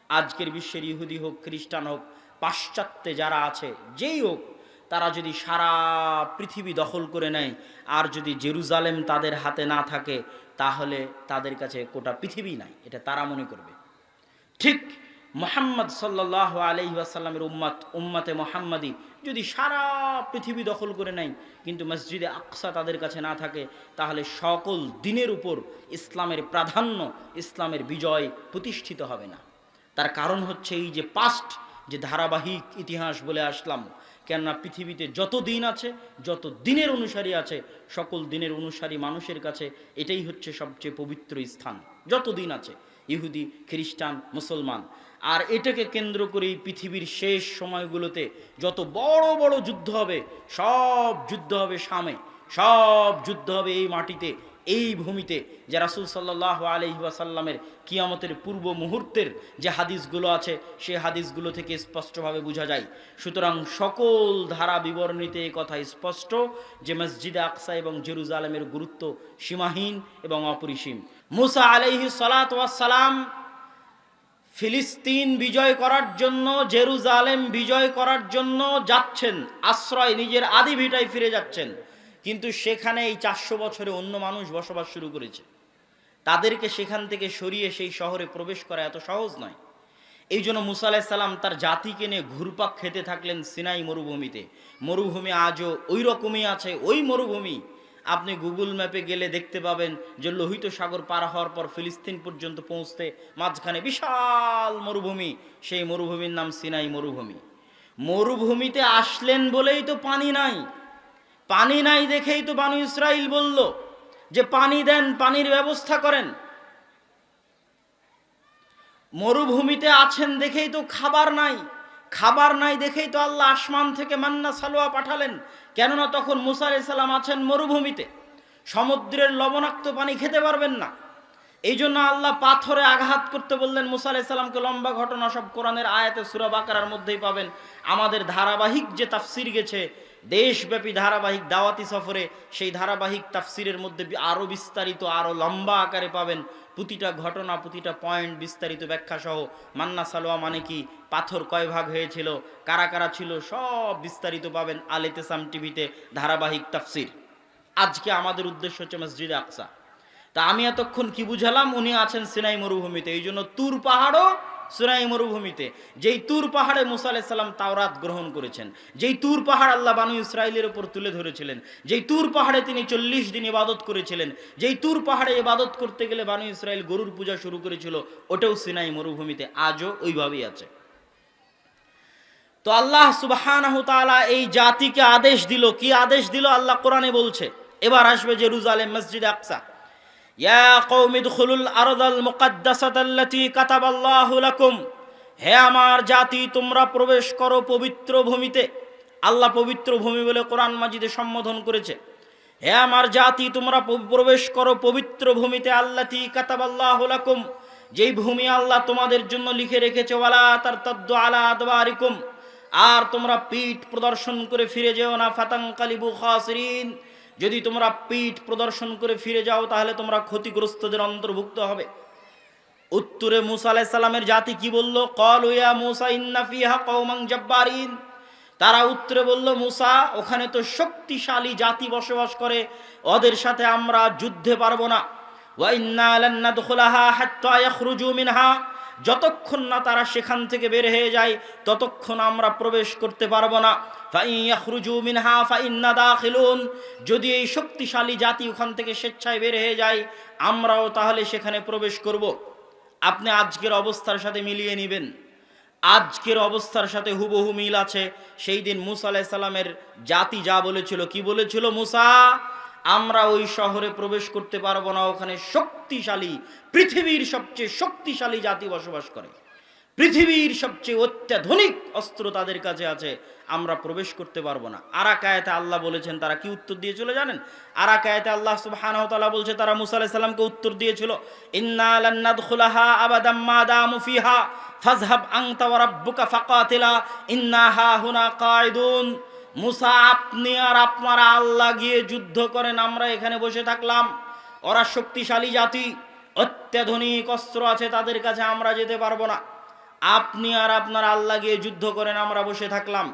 আজকের বিশ্বের ইহুদি হোক, খ্রিস্টান হোক, পাশ্চাত্যে যারা আছে যেই হোক, তারা যদি সারা পৃথিবী দখল করে নেয় আর যদি জেরুজালেম তাদের হাতে না থাকে, তাহলে তাদের কাছে গোটা পৃথিবী নাই, এটা তারা মনে করবে। ঠিক মুহাম্মদ সাল্লাল্লাহু আলাইহি ওয়াসাল্লামের উম্মতে মুহাম্মাদি যদি সারা পৃথিবী দখল করে নেয় কিন্তু মসজিদে আকসা তাদের কাছে না থাকে, তাহলে সকল দিনের উপর ইসলামের প্রাধান্য, ইসলামের বিজয় প্রতিষ্ঠিত হবে না। তার কারণ হচ্ছে এই যে পাস্ট, যে ধারাবাহিক ইতিহাস বলে আসলাম, কেননা পৃথিবীতে যত দিন আছে, যত দিনের অনুসারী আছে, সকল দিনের অনুসারী মানুষের কাছে এটাই হচ্ছে সবচেয়ে পবিত্র স্থান। যত দিন আছে, ইহুদি, খ্রিস্টান, মুসলমান। আর এটাকে কেন্দ্র করেই পৃথিবীর শেষ সময়গুলোতে যত বড় বড় যুদ্ধ হবে, সব যুদ্ধ হবে শামে, সব যুদ্ধ হবে এই মাটিতে, এই ভূমিতে। যে রাসূল সাল্লাল্লাহু আলাইহি ওয়াসাল্লামের কিয়ামতের পূর্ব মুহূর্তের যে হাদিসগুলো আছে, সেই হাদিসগুলো থেকে স্পষ্টভাবে বোঝা যায়। সুতরাং সকল ধারা বিবরণীতে এই কথা স্পষ্ট যে মসজিদে আকসা এবং জেরুজালেমের গুরুত্ব সীমাহীন এবং অপরিসীম। মুসা আলাইহিস সালাতু ওয়াস সালাম ফিলিস্তিন বিজয় করার জন্য, জেরুজালেম বিজয় করার জন্য যাচ্ছেন, আশ্রয় নিজের আদি ভিটায় ফিরে যাচ্ছেন। কিন্তু সেখানে এই 400 বছরে অন্য মানুষ বসবাস শুরু করেছে। তাদেরকে সেখান থেকে সরিয়ে সেই শহরে প্রবেশ করা এত সহজ নয়। এই জন্য মুসা আলাইহিস সালাম তার জাতিকে নিয়ে ঘুরপাক খেতে থাকলেন সিনাই মরুভূমিতে। মরুভূমি আজও ওই রকমই আছে, ওই মরুভূমি। আপনি গুগল ম্যাপে গেলে দেখতে পাবেন যে লোহিত সাগর পার হওয়ার পর ফিলিস্তিন পর্যন্ত পৌঁছতে মাঝখানে বিশাল মরুভূমি, সেই মরুভূমির নাম সিনাই মরুভূমি। মরুভূমিতে আসলেন বলেই তো পানি নাই, পানি নাই দেখেই তো বানু ইসরাইল বলল যে পানি দেন, পানির ব্যবস্থা করেন। মরুভূমিতে আছেন দেখেই তো খাবার নাই, খাবার নাই দেখেই তো আল্লাহ আসমান থেকে মান্না সালোয়া পাঠালেন। কেননা তখন মুসা আলাইহিস সালাম আছেন মরুভূমিতে, সমুদ্রের লবণাক্ত পানি খেতে পারবেন না। এই জন্য আল্লাহ পাথরে আঘাত করতে বললেন মুসা আলাইহিস সালামকে। লম্বা ঘটনা, সব কোরআনের আয়াতে সূরা বাকারার মধ্যেই পাবেন। আমাদের ধারাবাহিক যে তাফসির গেছে দেশব্যাপী ধারাবাহিক দাওয়াতি সফরে, সেই ধারাবাহিক তাফসিরের মধ্যে আরও বিস্তারিত, আরও লম্বা আকারে পাবেন প্রতিটা ঘটনা, প্রতিটা পয়েন্ট বিস্তারিত ব্যাখ্যা সহ। মান্না সালোয়া মানে কি, পাথর কয় ভাগ হয়েছিল, কারা কারা ছিল, সব বিস্তারিত পাবেন আল ইতিসাম টিভিতে ধারাবাহিক তাফসির। আজকে আমাদের উদ্দেশ্য হচ্ছে মসজিদে আকসা। তা আমি এতক্ষণ কি বুঝালাম, উনি আছেন সিনাই মরুভূমিতে। এই জন্য তুর পাহাড়ও সিনাই মরুভূমিতে, যেই তুর পাহাড়ে মুসা আলাইহিস সালাম তাওরাত গ্রহণ করেছেন, যেই তুর পাহাড় আল্লাহ বানু ইসরাইলের উপর তুলে ধরেছিলেন, যেই তুর পাহাড়ে তিনি 40 দিন ইবাদত করেছিলেন, যেই তুর পাহাড়ে ইবাদত করতে গেলে বানু ইসরাইল গরুর পূজা শুরু করেছিল, ওটাও সিনাই মরুভূমিতে, আজও ওইভাবেই আছে। তো আল্লাহ সুবহানাহু তাআলা এই জাতিকে আদেশ দিল, কি আদেশ দিল আল্লাহ কোরআনে বলছে। এবার আসবে জেরুজালেম, মসজিদে আকসা। ইয়া কওমি দুখুলুল আরদাল মুকাদ্দাসাতাল্লাতী কাতাবাল্লাহু লাকুম, হে আমার জাতি তোমরা প্রবেশ করো পবিত্র ভূমিতে। আল্লাহ পবিত্র ভূমি বলে কোরআন মাজিদে সম্বোধন করেছে। হে আমার জাতি তোমরা প্রবেশ করো পবিত্র ভূমিতে, আল্লাতী কাতাবাল্লাহু লাকুম, যেই ভূমি আল্লাহ তোমাদের জন্য লিখে রেখেছে। ওয়ালা তারতাদ্দু আলা আদবারিকুম, আর তোমরা পিঠ প্রদর্শন করে ফিরে যেও না। ফাতানকালিবু খাসিরিন, যদি তোমরা পিঠ প্রদর্শন করে ফিরে যাও তাহলে তোমরা ক্ষতিগ্রস্তদের অন্তর্ভুক্ত হবে। উত্তরে মুসা আলাইহিস সালামের জাতি কি বলল? ক্বালু ইয়া মুসা ইন্না ফিহা কওমান জাব্বারিন, তারা উত্তরে বলল, মুসা ওখানে তো শক্তিশালী জাতি বসবাস করে, ওদের সাথে আমরা যুদ্ধে পারবো না। ওয়া ইন্না লান নাদখুলাহা হাত্তা ইয়াখরুজু মিনহা, যতক্ষণ না তারা সেখান থেকে বের হয়ে যায় ততক্ষণ আমরা প্রবেশ করতে পারবো না। ফাইন ইয়াখরুজু মিনহা ফাইন্না দাখিলুন, যদি এই শক্তিশালী জাতি ওখান থেকে স্বেচ্ছায় বের হয়ে যায় আমরাও তাহলে সেখানে প্রবেশ করব। আপনি আজকের অবস্থার সাথে মিলিয়ে নেবেন, আজকের অবস্থার সাথে হুবহু মিল আছে। সেই দিন মুসা আলাইহিস সালামের জাতি যা বলেছিল, কি বলেছিল? মুসা আমরা ওই শহরে প্রবেশ করতে পারবো না, ওখানে শক্তিশালী, পৃথিবীর সবচেয়ে শক্তিশালী জাতি বসবাস করে, পৃথিবীর সবচেয়ে অত্যাধুনিক অস্ত্র তাদের কাছে আছে, আমরা প্রবেশ করতে পারবো না। আরাকায়াতে আল্লাহ বলেছেন তারা কি উত্তর দিয়েছিল জানেন? আরাকায়াতে আল্লাহ সুবহানাহু ওয়া তাআলা বলছে তারা মুসা আলাইহিস সালামকে উত্তর দিয়েছিল, ইন্না লান নাদখুলাহা আবাদাম মা দামু ফিহা ফাযহাব আনতা ওয়া রাব্বুকা ফাকাতিলা ইন্না হাহুনা কাঈদুন। মুসা আপনি আর আপনারা আল্লাহ গিয়ে যুদ্ধ করেন, আমরা এখানে বসে থাকলাম। ওরা শক্তিশালী জাতি, অত্যাধুনিক অস্ত্র আছে তাদের কাছে, আমরা যেতে পারবো না। আপনি আর আপনার আল্লাহ গিয়ে যুদ্ধ করেন, আমরা বসে থাকলাম।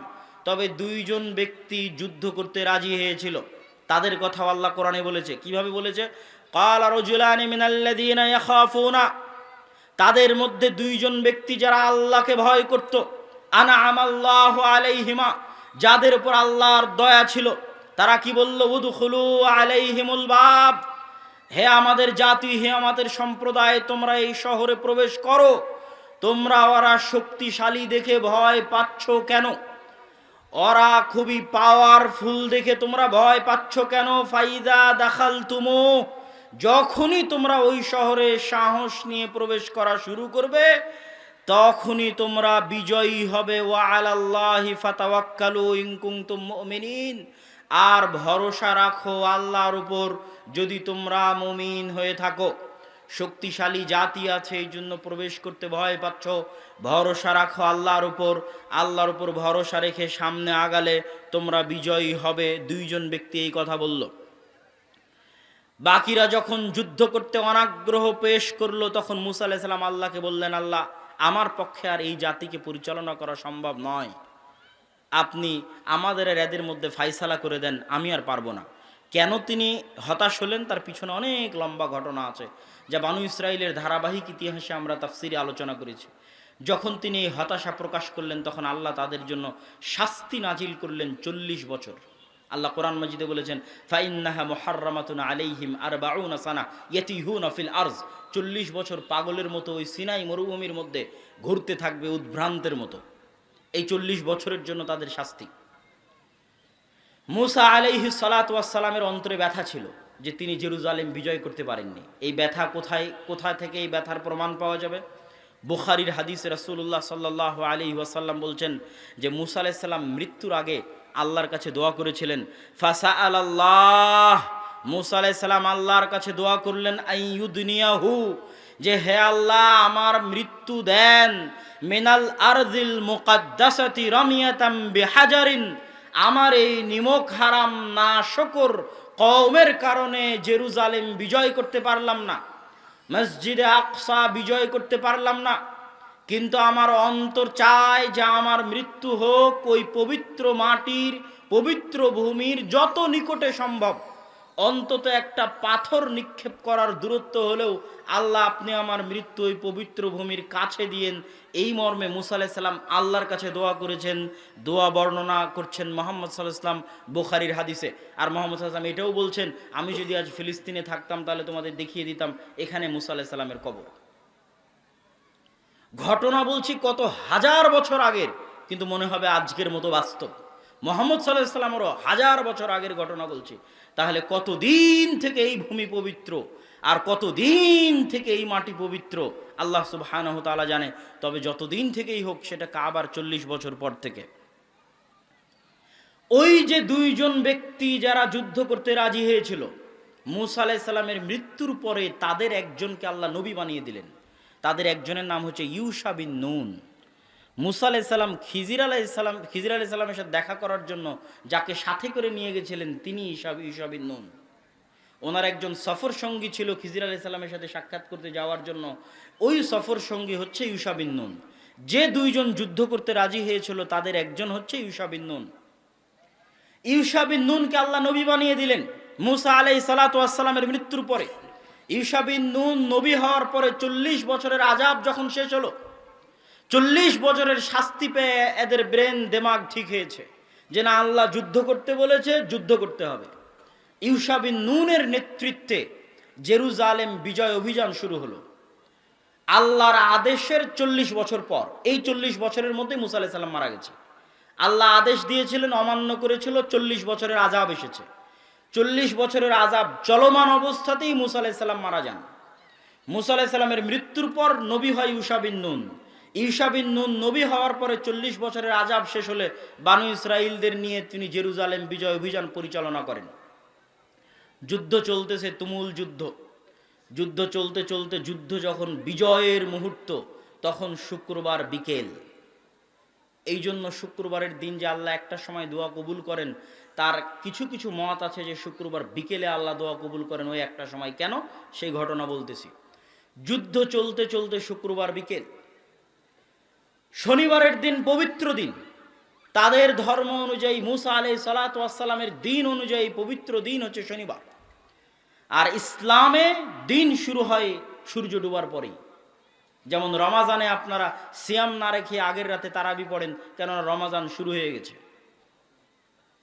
তবে দুইজন ব্যক্তি যুদ্ধ করতে রাজি হয়েছিল, তাদের কথা আল্লাহ কোরআনে বলেছে। কিভাবে বলেছে? ক্বালা রাজুলানি মিনাল্লাযীনা ইয়াখাফুনা, তাদের মধ্যে দুইজন ব্যক্তি যারা আল্লাহকে ভয় করত, আনআমাল্লাহু আলাইহিমা, যাদের উপর আল্লাহর দয়া ছিল, তারা কি বলল? উদখুলু আলাইহিমুল বাব, হে আমাদের জাতি, হে আমাদের সম্প্রদায়, তোমরা এই শহরে প্রবেশ করো। তোমরা ওরা শক্তিশালী দেখে ভয় পাচ্ছ কেন? ওরা খুবই পাওয়ারফুল দেখে তোমরা ভয় পাচ্ছ কেন? ফাইদা দাখালতুমু, যখনই তোমরা ওই শহরে সাহস নিয়ে প্রবেশ করা শুরু করবে, তখনই তোমরা বিজয়ী হবে। ওয়া আলাল্লাহি ফাতাওয়াক্কালু ইন কুনতুম মুমিনিন, আর ভরসা রাখো আল্লাহর উপর যদি তোমরা মুমিন হয়ে থাকো। শক্তিশালী জাতি আছে, এই জন্য প্রবেশ করতে ভয় পাচ্ছ, ভরসা রাখো আল্লাহর উপর। আল্লাহর উপর ভরসা রেখে সামনে আগালে তোমরা বিজয়ী হবে। দুইজন ব্যক্তি এই কথা বলল। বাকিরা যখন যুদ্ধ করতে অনাগ্রহ পেশ করলো, তখন মুসা আলাইহিস সালাম আল্লাহকে বললেন, আল্লাহ, আমার পক্ষে আর এই জাতিকে পরিচালনা করা সম্ভব নয়, আপনি আমাদের এদের মধ্যে ফাইসালা করে দেন, আমি আর পারবো না। কেন তিনি হতাশ হলেন তার পিছনে অনেক লম্বা ঘটনা আছে, যা বানু ইসরাইলের ধারাবাহিক ইতিহাসে আমরা তাফসিরে আলোচনা করেছি। যখন তিনি হতাশা প্রকাশ করলেন, তখন আল্লাহ তাদের জন্য শাস্তি নাজিল করলেন 40 বছর। আল্লাহ কোরআন মাজিদে বলেছেন, ফাইন্নাহা মুহাররামাতুন আলাইহিম আরবাউনা সানা ইয়াতিহুনা ফিল আরজ, 40 বছর পাগলের মতো ওই সিনাই মরুভূমির মধ্যে ঘুরতে থাকবে উদ্ভ্রান্তের মতো। এই 40 বছরের জন্য তাদের শাস্তি। মুসা আলাইহিস সালাতু ওয়াস সালামের অন্তরে ব্যথা ছিল যে তিনি জেরুজালেম বিজয় করতে পারেননি। এই ব্যথা কোথা থেকে এই ব্যথার প্রমাণ পাওয়া যাবে? বুখারীর হাদিসে রাসূলুল্লাহ সাল্লাল্লাহু আলাইহি ওয়াসাল্লাম বলছেন যে মুসা আলাইহিস সালাম মৃত্যুর আগে আল্লাহর কাছে দোয়া করেছিলেন। ফাসাআলাল্লাহ, মুসা আলাইহিস সালাম আল্লাহর কাছে দোয়া করলেন, আইয়ুদনিয়াহু, যে হে আল্লাহ, আমার মৃত্যু দেন, মিনাল আরজিল মুকাদ্দাসাতি রামিয়াতাম বিহাজারিন, আমার এই নিমক হারাম নাশকর কওমের কারণে জেরুজালেম বিজয় করতে পারলাম না, মসজিদে আকসা বিজয় করতে পারলাম না, কিন্তু আমার অন্তর চায় যে আমার মৃত্যু হোক ওই পবিত্র মাটির, পবিত্র ভূমির যত নিকটে সম্ভব, অন্তত একটা পাথর নিক্ষেপ করার দূরত্ব হলেও আল্লাহ আপনি আমার মৃত্যু ওই পবিত্র ভূমির কাছে দিয়েন। এই মর্মে মুসা আলাইহিস সালাম আল্লাহর কাছে দোয়া করেছেন। দোয়া বর্ণনা করছেন মুহাম্মদ সাল্লাল্লাহু আলাইহি ওয়াসাল্লাম বুখারীর হাদিসে। আর মুহাম্মদ সাল্লাল্লাহু আলাইহি ওয়াসাল্লাম এটাও বলছেন, আমি যদি আজ ফিলিস্তিনে থাকতাম তাহলে তোমাদের দেখিয়ে দিতাম এখানে মুসা আলাইহিস সালামের কবর। ঘটনা বলছি কত হাজার বছর আগের, কিন্তু মনে হবে আজকের মতো বাস্তব। মুহাম্মদ সাল্লাল্লাহু আলাইহি ওয়াসাল্লামেরও হাজার বছর আগের ঘটনা বলছি। তাহলে কতদিন থেকে এই ভূমি পবিত্র আর কতদিন থেকে এই মাটি পবিত্র আল্লাহ সুবহানাহু ওয়া তাআলা জানে। তবে যতদিন থেকেই হোক, সেটা কাবার 40 বছর পর থেকে। ওই যে দুইজন ব্যক্তি যারা যুদ্ধ করতে রাজি হয়েছিল, মুসা আলাইহিস সালামের মৃত্যুর পরে তাদের একজনকে আল্লাহ নবী বানিয়ে দিলেন। তাদের একজনের নাম হচ্ছে ইউশা বিন নুন। মুসা আলাইহিস সালাম খিজির আলাইহিস সালামের সাথে দেখা করার জন্য যাকে সাথে করে নিয়ে গেছিলেন, তিনি ইউশা বিন নুন। ওনার একজন সফর সঙ্গী ছিল খিজির আলাইহিস সালামের সাথে সাক্ষাৎ করতে যাওয়ার জন্য, ওই সফর সঙ্গী হচ্ছে ইউশা বিন নুন। যে দুইজন যুদ্ধ করতে রাজি হয়েছিল তাদের একজন হচ্ছে ইউশা বিন নুন। ইউশা বিন নুনকে আল্লাহ নবী বানিয়ে দিলেন মুসা আলাইহিস সালাতু ওয়াস সালামের মৃত্যুর পরে। ইউশা বিন নুন নবী হওয়ার পরে 40 বছরের আযাব যখন শেষ হলো, 40 বছরের শাস্তি পেয়ে এদের ব্রেন দেমাগ ঠিক হয়েছে যে না, আল্লাহ যুদ্ধ করতে বলেছে, যুদ্ধ করতে হবে। ইউশা বিন নুনের নেতৃত্বে জেরুজালেম বিজয় অভিযান শুরু হলো আল্লাহর আদেশের 40 বছর পর। এই 40 বছরের মধ্যে মুসা আলাইহিস সালাম মারা গেছে। আল্লাহ আদেশ দিয়েছিলেন, অমান্য করেছিল, 40 বছরের আযাব এসেছে। 40 বছরের আযাব চলমান অবস্থাতেই মুসা আলাইহিস সালাম মারা যান। মুসা আলাইহিস সালামের মৃত্যুর পর নবী হয় ইউশা বিন নুন। ইউশা বিন নুন নবী হওয়ার পরে 40 বছরের আযাব শেষ হলে বানু ইসরাইলদের নিয়ে তিনি জেরুজালেম বিজয় অভিযান পরিচালনা করেন। যুদ্ধ চলতেছে, তুমুল যুদ্ধ। যুদ্ধ চলতে চলতে যুদ্ধ যখন বিজয়ের মুহূর্ত, তখন শুক্রবার বিকেল। এই জন্য শুক্রবারের দিন যে আল্লাহ একটা সময় দোয়া কবুল করেন, তার কিছু কিছু মত আছে যে শুক্রবার বিকেলে আল্লাহ দোয়া কবুল করেন ওই একটা সময়। কেন, সেই ঘটনা বলতেছি। যুদ্ধ চলতে চলতে শুক্রবার বিকেল, শনিবারের দিন পবিত্র দিন, তাদের ধর্ম অনুযায়ী মুসা আলাইহিস সালাতু ওয়াস সালামের দিন অনুযায়ী পবিত্র দিন হচ্ছে শনিবার। আর ইসলামে দিন শুরু হয় সূর্য ডোবার পরেই। যেমন রমাজানে আপনারা সিয়াম না রেখে আগের রাতে তারাবি পড়েন, কেননা রমাজান শুরু হয়ে গেছে।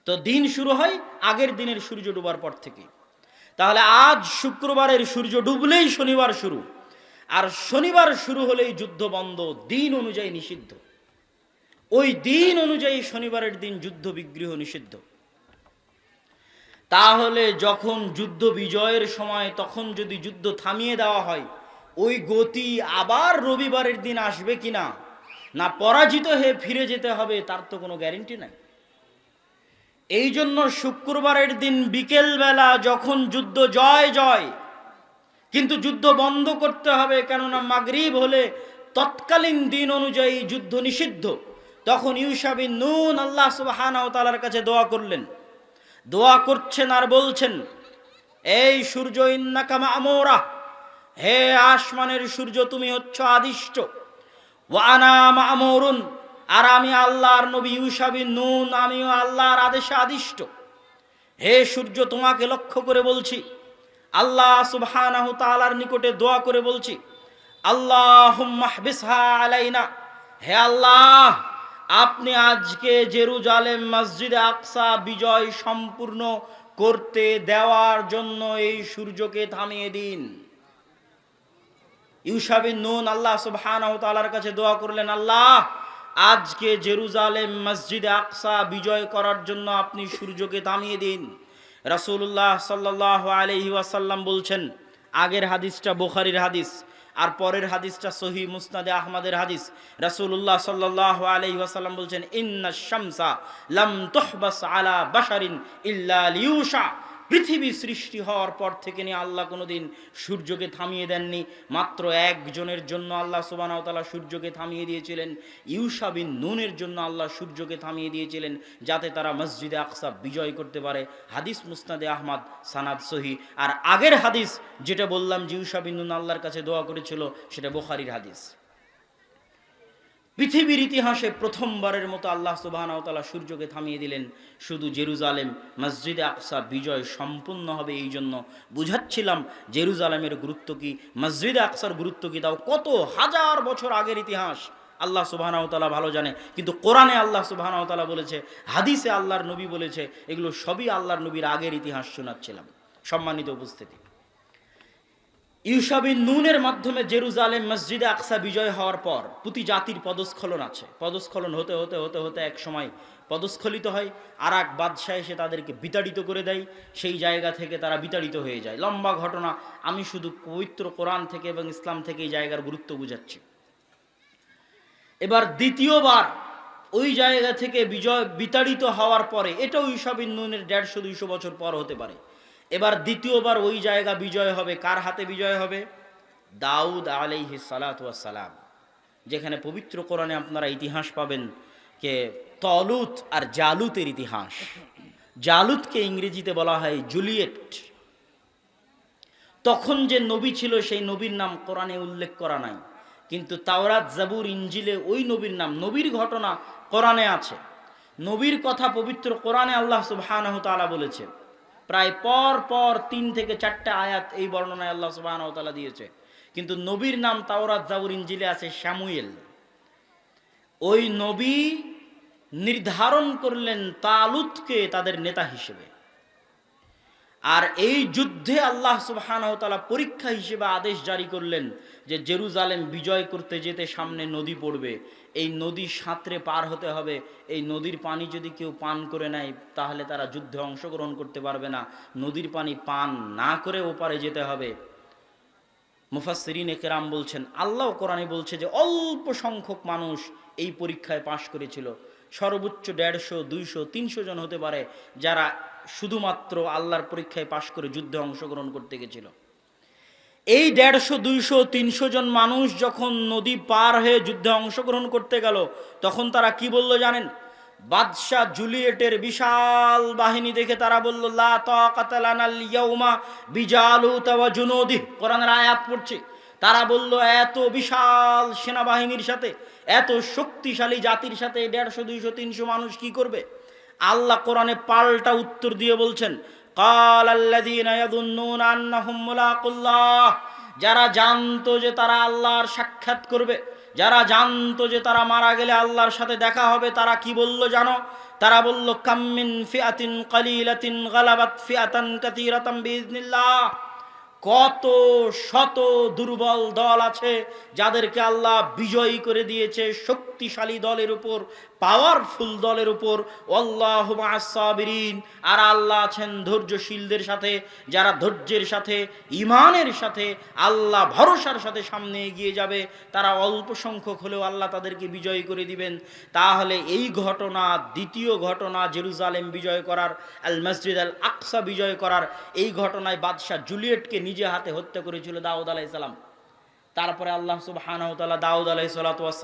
তো দিন শুরু হয় আগের দিনের সূর্য ডোবার পর থেকে। তাহলে আজ শুক্রবারের সূর্য ডুবলেই শনিবার শুরু, আর শনিবার শুরু হলেই যুদ্ধ বন্ধ, দিন অনুযায়ী নিষিদ্ধ। ওই দিন অনুযায়ী শনিবারের দিন যুদ্ধ বিগ্রহ নিষিদ্ধ। তাহলে যখন যুদ্ধ বিজয়ের সময় তখন যদি যুদ্ধ থামিয়ে দেওয়া হয়, ওই গতি আবার রবিবারের দিন আসবে কিনা, না পরাজিত হয়ে ফিরে যেতে হবে, তার তো কোনো গ্যারেন্টি নাই। এই জন্য শুক্রবারের দিন বিকেলবেলা যখন যুদ্ধ জয় জয়, কিন্তু যুদ্ধ বন্ধ করতে হবে, কেননা মাগরিব হলে তৎকালীন দিন অনুযায়ী যুদ্ধ নিষিদ্ধ। তখন ইউশা বিন নুন আল্লাহ সুবহানাহু ওয়া তাআলার কাছে দোয়া করলেন, দোয়া করছেন আর বলছেন, এই সূর্য ইন্নাকা মা'মুরা, হে আসমানের সূর্য তুমি হচ্ছ আদিষ্ট, ওয়া আনা মা'মুরুন, আর আমি আল্লাহর নবী ইউশা বিন নুন, আমিও আল্লাহর আদেশে আদিষ্ট। হে সূর্য তোমাকে লক্ষ্য করে বলছি, আল্লাহ সুবহানাহু তাআলার নিকটে দোয়া করে বলছি, আল্লাহুম্মা হবিসহা আলাইনা, হে আল্লাহ আপনি আজকে জেরুজালেম মসজিদে আকসা বিজয় সম্পূর্ণ করতে দেওয়ার জন্য এই সূর্যকে থামিয়ে দিন। ইউশা বিন নুন আল্লাহ সুবহানাহু তাআলার কাছে দোয়া করলেন, আল্লাহ আজকে জেরুজালেম মসজিদে আকসা বিজয় করার জন্য আপনি সূর্যকে থামিয়ে দিন। রাসূলুল্লাহ সাল্লাল্লাহু আলাইহি ওয়াসাল্লাম বলছেন, আগের হাদিসটা বুখারীর হাদিস আর পরের হাদিসটা সহিহ মুসনাদে আহমদের হাদিস। রাসূলুল্লাহ সাল্লাল্লাহু আলাইহি ওয়াসাল্লাম বলছেন, ইন্নাশ শামসা লাম তুহবাস আলা বাশারিন ইল্লা লিউশা, পৃথিবী সৃষ্টি হওয়ার পর থেকে নিয়ে আল্লাহ কোনোদিন সূর্যকে থামিয়ে দেননি, মাত্র একজনের জন্য আল্লাহ সুবহানাহু ওয়া তাআলা সূর্যকে থামিয়ে দিয়েছিলেন, ইউশা বিন নুনের জন্য আল্লাহ সূর্যকে থামিয়ে দিয়েছিলেন, যাতে তারা মসজিদে আকসা বিজয় করতে পারে। হাদিস মুসনাদে আহমদ, সানাদ সহি। আর আগের হাদিস যেটা বললাম যে ইউশা বিন নুন আল্লাহর কাছে দোয়া করেছিল, সেটা বুখারীর হাদিস। পৃথিবীর ইতিহাসে প্রথমবারের মতো আল্লাহ সুবহানাহু ওয়া তাআলা সূর্যকে থামিয়ে দিলেন, শুধু জেরুজালেম মসজিদে আকসা বিজয় সম্পূর্ণ হবে এই জন্য। বুঝাচ্ছিলাম জেরুজালেমের গুরুত্ব কি, মসজিদে আকসার গুরুত্ব কি, তাও কত হাজার বছর আগের ইতিহাস আল্লাহ সুবহানাহু ওয়া তাআলা ভালো জানে। কিন্তু কোরআনে আল্লাহ সুবহানাহু ওয়া তাআলা বলেছে, হাদিসে আল্লাহর নবী বলেছে, এগুলো সবই আল্লাহর নবীর আগের ইতিহাস শোনাচ্ছিলাম। সম্মানিত উপস্থিতি, ইউশা বিন নুনের মাধ্যমে জেরুজালেম মসজিদে আকসা বিজয় হওয়ার পর প্রতি জাতির পদস্খলন আছে। পদস্খলন হতে হতে হতে হতে এক সময় পদস্খলিত হয়, আর এক বাদশাহ এসে তাদেরকে বিতাড়িত করে দেয়, সেই জায়গা থেকে তারা বিতাড়িত হয়ে যায়। লম্বা ঘটনা, আমি শুধু পবিত্র কোরআন থেকে এবং ইসলাম থেকে এই জায়গার গুরুত্ব বুঝাচ্ছি। এবার দ্বিতীয়বার ওই জায়গা থেকে বিতাড়িত হওয়ার পরে, এটাও ইউশা বিন নুনের 150-200 বছর পর হতে পারে, এবার দ্বিতীয়বার ওই জায়গা বিজয় হবে। কার হাতে বিজয় হবে? দাউদ আলাইহিস সালাতু ওয়াস সালাম। যেখানে পবিত্র কোরআনে আপনারা ইতিহাস পাবেন কে তলুত আর জালুতের ইতিহাস। জালুতকে ইংরেজিতে বলা হয় জুলিয়েট। তখন যে নবী ছিল সেই নবীর নাম কোরআনে উল্লেখ করা নাই, কিন্তু তাওরাত, জাবুর, ইনজিলে ওই নবীর নাম, নবীর ঘটনা কোরআনে আছে। নবীর কথা পবিত্র কোরআনে আল্লাহ সুবহানাহু ওয়া তাআলা বলেছে। প্রায় পর পর 3 থেকে 4টা আয়াত এই বর্ণনায় আল্লাহ সুবহানাহু ওয়া তাআলা দিয়েছে, কিন্তু নবীর নাম তাওরাত, জাবুর, ইনজিলে আছে শামুয়েল। ওই নবী নির্ধারণ করলেন তালুতকে তাদের নেতা হিসেবে। আর এই যুদ্ধে আল্লাহ সুবহানাহু ওয়া তাআলা পরীক্ষা হিসেবে আদেশ জারি করলেন যে জেরুজালেম বিজয় করতে যেতে সামনে নদী পড়বে, এই নদী সাঁতরে পার হতে হবে। এই নদীর পানি যদি কেউ পান করে নেয় তাহলে তারা যুদ্ধে অংশগ্রহণ করতে পারবে না, নদীর পানি পান না করে ওপারে যেতে হবে। মুফাসসিরিনে কেরাম বলছেন, আল্লাহ কোরআনে বলছে যে অল্প সংখ্যক মানুষ এই পরীক্ষায় পাশ করেছিল, সর্বোচ্চ 150, 200, 300 জন হতে পারে যারা শুধুমাত্র আল্লাহর পরীক্ষায় পাশ করে যুদ্ধে অংশগ্রহণ করতে গেছিল। এই 150, 200, 300 জন মানুষ যখন নদী পার হয়ে যুদ্ধে অংশগ্রহণ করতে গেল, তখন তারা কি বলল জানেন? বাদশাহ জুলিয়েটের বিশাল বাহিনী দেখে তারা বলল, লা তাকাতা লানাল ইয়াউমা বিজালুত ওয়া জুনুদিহি। কোরআনের আয়াত পড়ছে, তারা বলল এত বিশাল সেনাবাহিনীর সাথে, এত শক্তিশালী জাতির সাথে 150, 200, 300 মানুষ কি করবে? আল্লাহ কোরআনে পাল্টা উত্তর দিয়ে বলছেন, ক্বালাল্লাযীনা ইয়াযুন্নুনা আন্নাহুম মুলাকুল্লাহ, যারা জানতো যে তারা আল্লাহর সাক্ষাৎ করবে, যারা জানতো যে তারা মারা গেলে আল্লাহর সাথে দেখা হবে, তারা কি বলল জানো? তারা বলল, কাম মিন ফিআতিন কালিলাতিন গালাবাত ফিআতান কাসীরাতাম বিইজনিল্লাহ। কত শত দুর্বল দল আছে যাদেরকে আল্লাহ বিজয়ী করে দিয়েছে শক্তিশালী দলের উপর, পাওয়ারফুল দলের উপর। আল্লাহু মা'আস সাবিরিন, আর আল্লাহ আছেন ধৈর্যশীলদের সাথে, যারা ধৈর্যের সাথে, ঈমানের সাথে, আল্লাহ ভরসার সাথে সামনে এগিয়ে যাবে, তারা অল্প সংখ্যক হলেও আল্লাহ তাদেরকে বিজয়ী করে দিবেন। তাহলে এই ঘটনা, দ্বিতীয় ঘটনা, জেরুজালেম বিজয় করার, আল মসজিদ আল আকসা বিজয় করার, এই ঘটনায় বাদশাহ জুলিয়েটকে নিজে হাতে হত্যা করেছিল দাউদ আলাইহিস সালাম। তারপরে আল্লাহ সুবহানাহু ওয়া তাআলা দাউদ আলাইহিস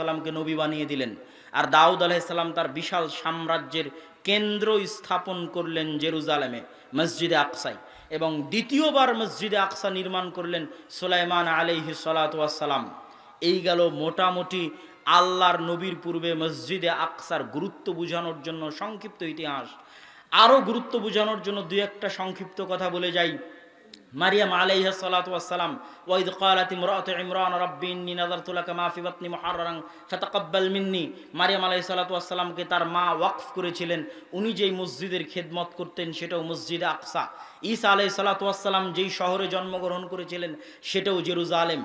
সালামকে নবী বানিয়ে দিলেন, আর দাউদ আলাইহিস সালাম তার বিশাল সাম্রাজ্যের কেন্দ্র স্থাপন করলেন জেরুজালেমে, মসজিদে আকসায়, এবং দ্বিতীয়বার মসজিদে আকসা নির্মাণ করলেন সুলাইমান আলাইহিস সালাম। এই গেল মোটামুটি আল্লাহর নবীর পূর্বে মসজিদে আকসার গুরুত্ব বোঝানোর জন্য সংক্ষিপ্ত ইতিহাস। আরও গুরুত্ব বোঝানোর জন্য দুই একটা সংক্ষিপ্ত কথা বলে যাই। মারিয়াম আলাইহিস সালাতু ওয়াস সালাম, ওয়া ইয ক্বালাত ইমরাতু ইমরান রাব্বি ইন্নী নাযারতু লাকা মা ফি বাতনি মুহাররারান ফাতাকাব্বাল মিন্নি। মারিয়াম আলাইহিস সালাতু ওয়াস সালামকে তার মা ওয়াকফ করেছিলেন, উনি যেই মসজিদের খেদমত করতেন সেটাও মসজিদে আকসা। ঈসা আলাইহিস সালাতু ওয়াস সালাম যেই শহরে জন্মগ্রহণ করেছিলেন সেটাও জেরুজালেম।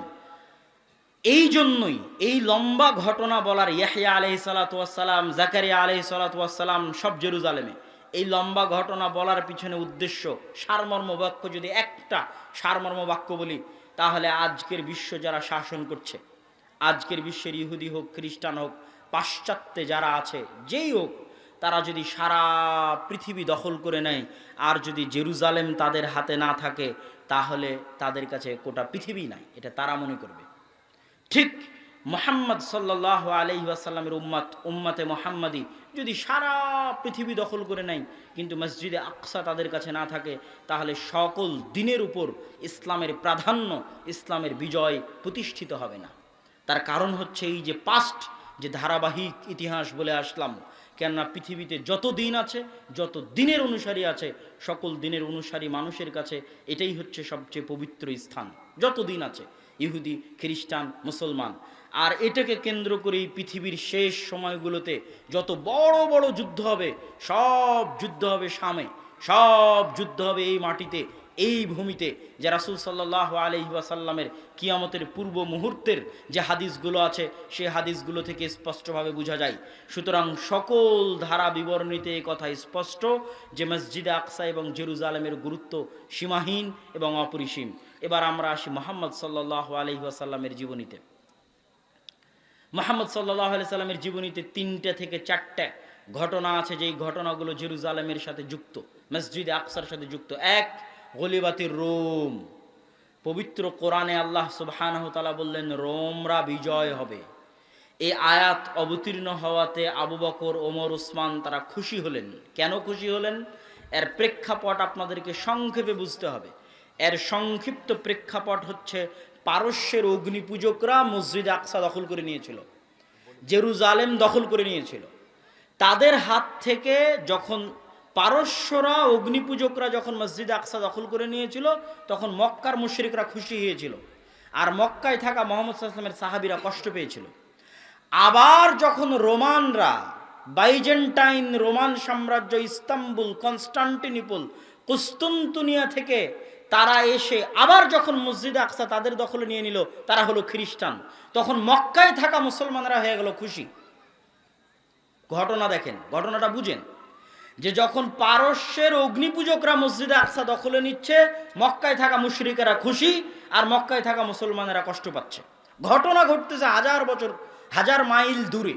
এই জন্যই এই লম্বা ঘটনা বলার, ইয়াহইয়া আলাইহিস সালাতু ওয়াস সালাম, জাকারিয়া আলাইহিস সালাতু ওয়াস সালাম সব জেরুজালেমে। এই লম্বা ঘটনা বলার পিছনে উদ্দেশ্য, সারমর্ম বাক্য, যদি একটা সারমর্ম বাক্য বলি, তাহলে আজকের বিশ্ব যারা শাসন করছে, আজকের বিশ্বের ইহুদি হোক, খ্রিস্টান হোক, পাশ্চাত্যে যারা আছে, যেই হোক, তারা যদি সারা পৃথিবী দখল করে নেয় আর যদি জেরুজালেম তাদের হাতে না থাকে, তাহলে তাদের কাছে গোটা পৃথিবী নাই, এটা তারা মনে করবে। ঠিক মুহাম্মদ সাল্লাল্লাহু আলাইহি ওয়াসাল্লামের উম্মতে মুহাম্মাদি যদি সারা পৃথিবী দখল করে নেয় কিন্তু মসজিদে আকসা তাদের কাছে না থাকে, তাহলে সকল দিনের উপর ইসলামের প্রাধান্য, ইসলামের বিজয় প্রতিষ্ঠিত হবে না। তার কারণ হচ্ছে এই যে পাস্ট, যে ধারাবাহিক ইতিহাস বলে আসলাম, কেননা পৃথিবীতে যত দিন আছে, যত দিনের অনুসারী আছে, সকল দিনের অনুসারী মানুষের কাছে এটাই হচ্ছে সবচেয়ে পবিত্র স্থান। যত দিন আছে, ইহুদি, খ্রিস্টান, মুসলমান। আর এটাকে কেন্দ্র করেই পৃথিবীর শেষ সময়গুলোতে যত বড় বড় যুদ্ধ হবে, সব যুদ্ধ হবে শামে, সব যুদ্ধ হবে এই মাটিতে, এই ভূমিতে। যে রাসূল সাল্লাল্লাহু আলাইহি ওয়াসাল্লামের কিয়ামতের পূর্ব মুহূর্তের যে হাদিসগুলো আছে, সেই হাদিসগুলো থেকে স্পষ্টভাবে বোঝা যায়। সুতরাং সকল ধারা বিবরণীতে এই কথা স্পষ্ট যে মসজিদে আকসা এবং জেরুজালেমের গুরুত্ব সীমাহীন এবং অপরিসীম। এবার আমরা আসি মুহাম্মদ সাল্লাল্লাহু আলাইহি ওয়াসাল্লামের জীবনীতে। মুহাম্মদ সাল্লাল্লাহু আলাইহি সাল্লামের জীবনীতে 3টে থেকে 4টে ঘটনা আছে, যেই ঘটনাগুলো জেরুজালেমের সাথে যুক্ত, মসজিদে আকসার সাথে যুক্ত। এক, গলিবাতির রোম। পবিত্র কোরআনে আল্লাহ সুবহানাহু ওয়া তাআলা বললেন রোমরা বিজয় হবে। এই আয়াত অবতীর্ণ হওয়াতে আবু বকর, ওমর, উসমান তারা খুশি হলেন। কেন খুশি হলেন? এর প্রেক্ষাপট আপনাদেরকে সংক্ষেপে বুঝতে হবে। এর সংক্ষিপ্ত প্রেক্ষাপট হচ্ছে, পারস্যের অগ্নিপূজকরা মসজিদে আকসা দখল করে নিয়েছিল, জেরুজালেম দখল করে নিয়েছিল। তাদের হাত থেকে যখন পারস্যরা, অগ্নিপূজকরা যখন মসজিদে আকসা দখল করে নিয়েছিল, তখন মক্কার মুশরিকরা খুশি হয়েছিল, আর মক্কায় থাকা মুহাম্মদ সাল্লাল্লাহু আলাইহি ওয়াসাল্লামের সাহাবীরা কষ্ট পেয়েছিল। আবার যখন রোমানরা, বাইজেন্টাইন রোমান সাম্রাজ্য, ইস্তাম্বুল, কনস্টান্টিনোপল, কুস্তুনতুনিয়া থেকে তারা এসে আবার যখন মসজিদে আকসা তাদের দখলে নিয়ে নিল, তারা হলো খ্রিস্টান, তখন মক্কায় থাকা মুসলমানরা হয়ে গেল খুশি। ঘটনা দেখেন, ঘটনাটা বুঝেন, যে যখন পারস্যের অগ্নিপূজকরা মসজিদে আকসা দখলে নিচ্ছে, মক্কায় থাকা মুশরিকেরা খুশি, আর মক্কায় থাকা মুসলমানেরা কষ্ট পাচ্ছে। ঘটনা ঘটতেছে 1000 বছর, 1000 মাইল দূরে।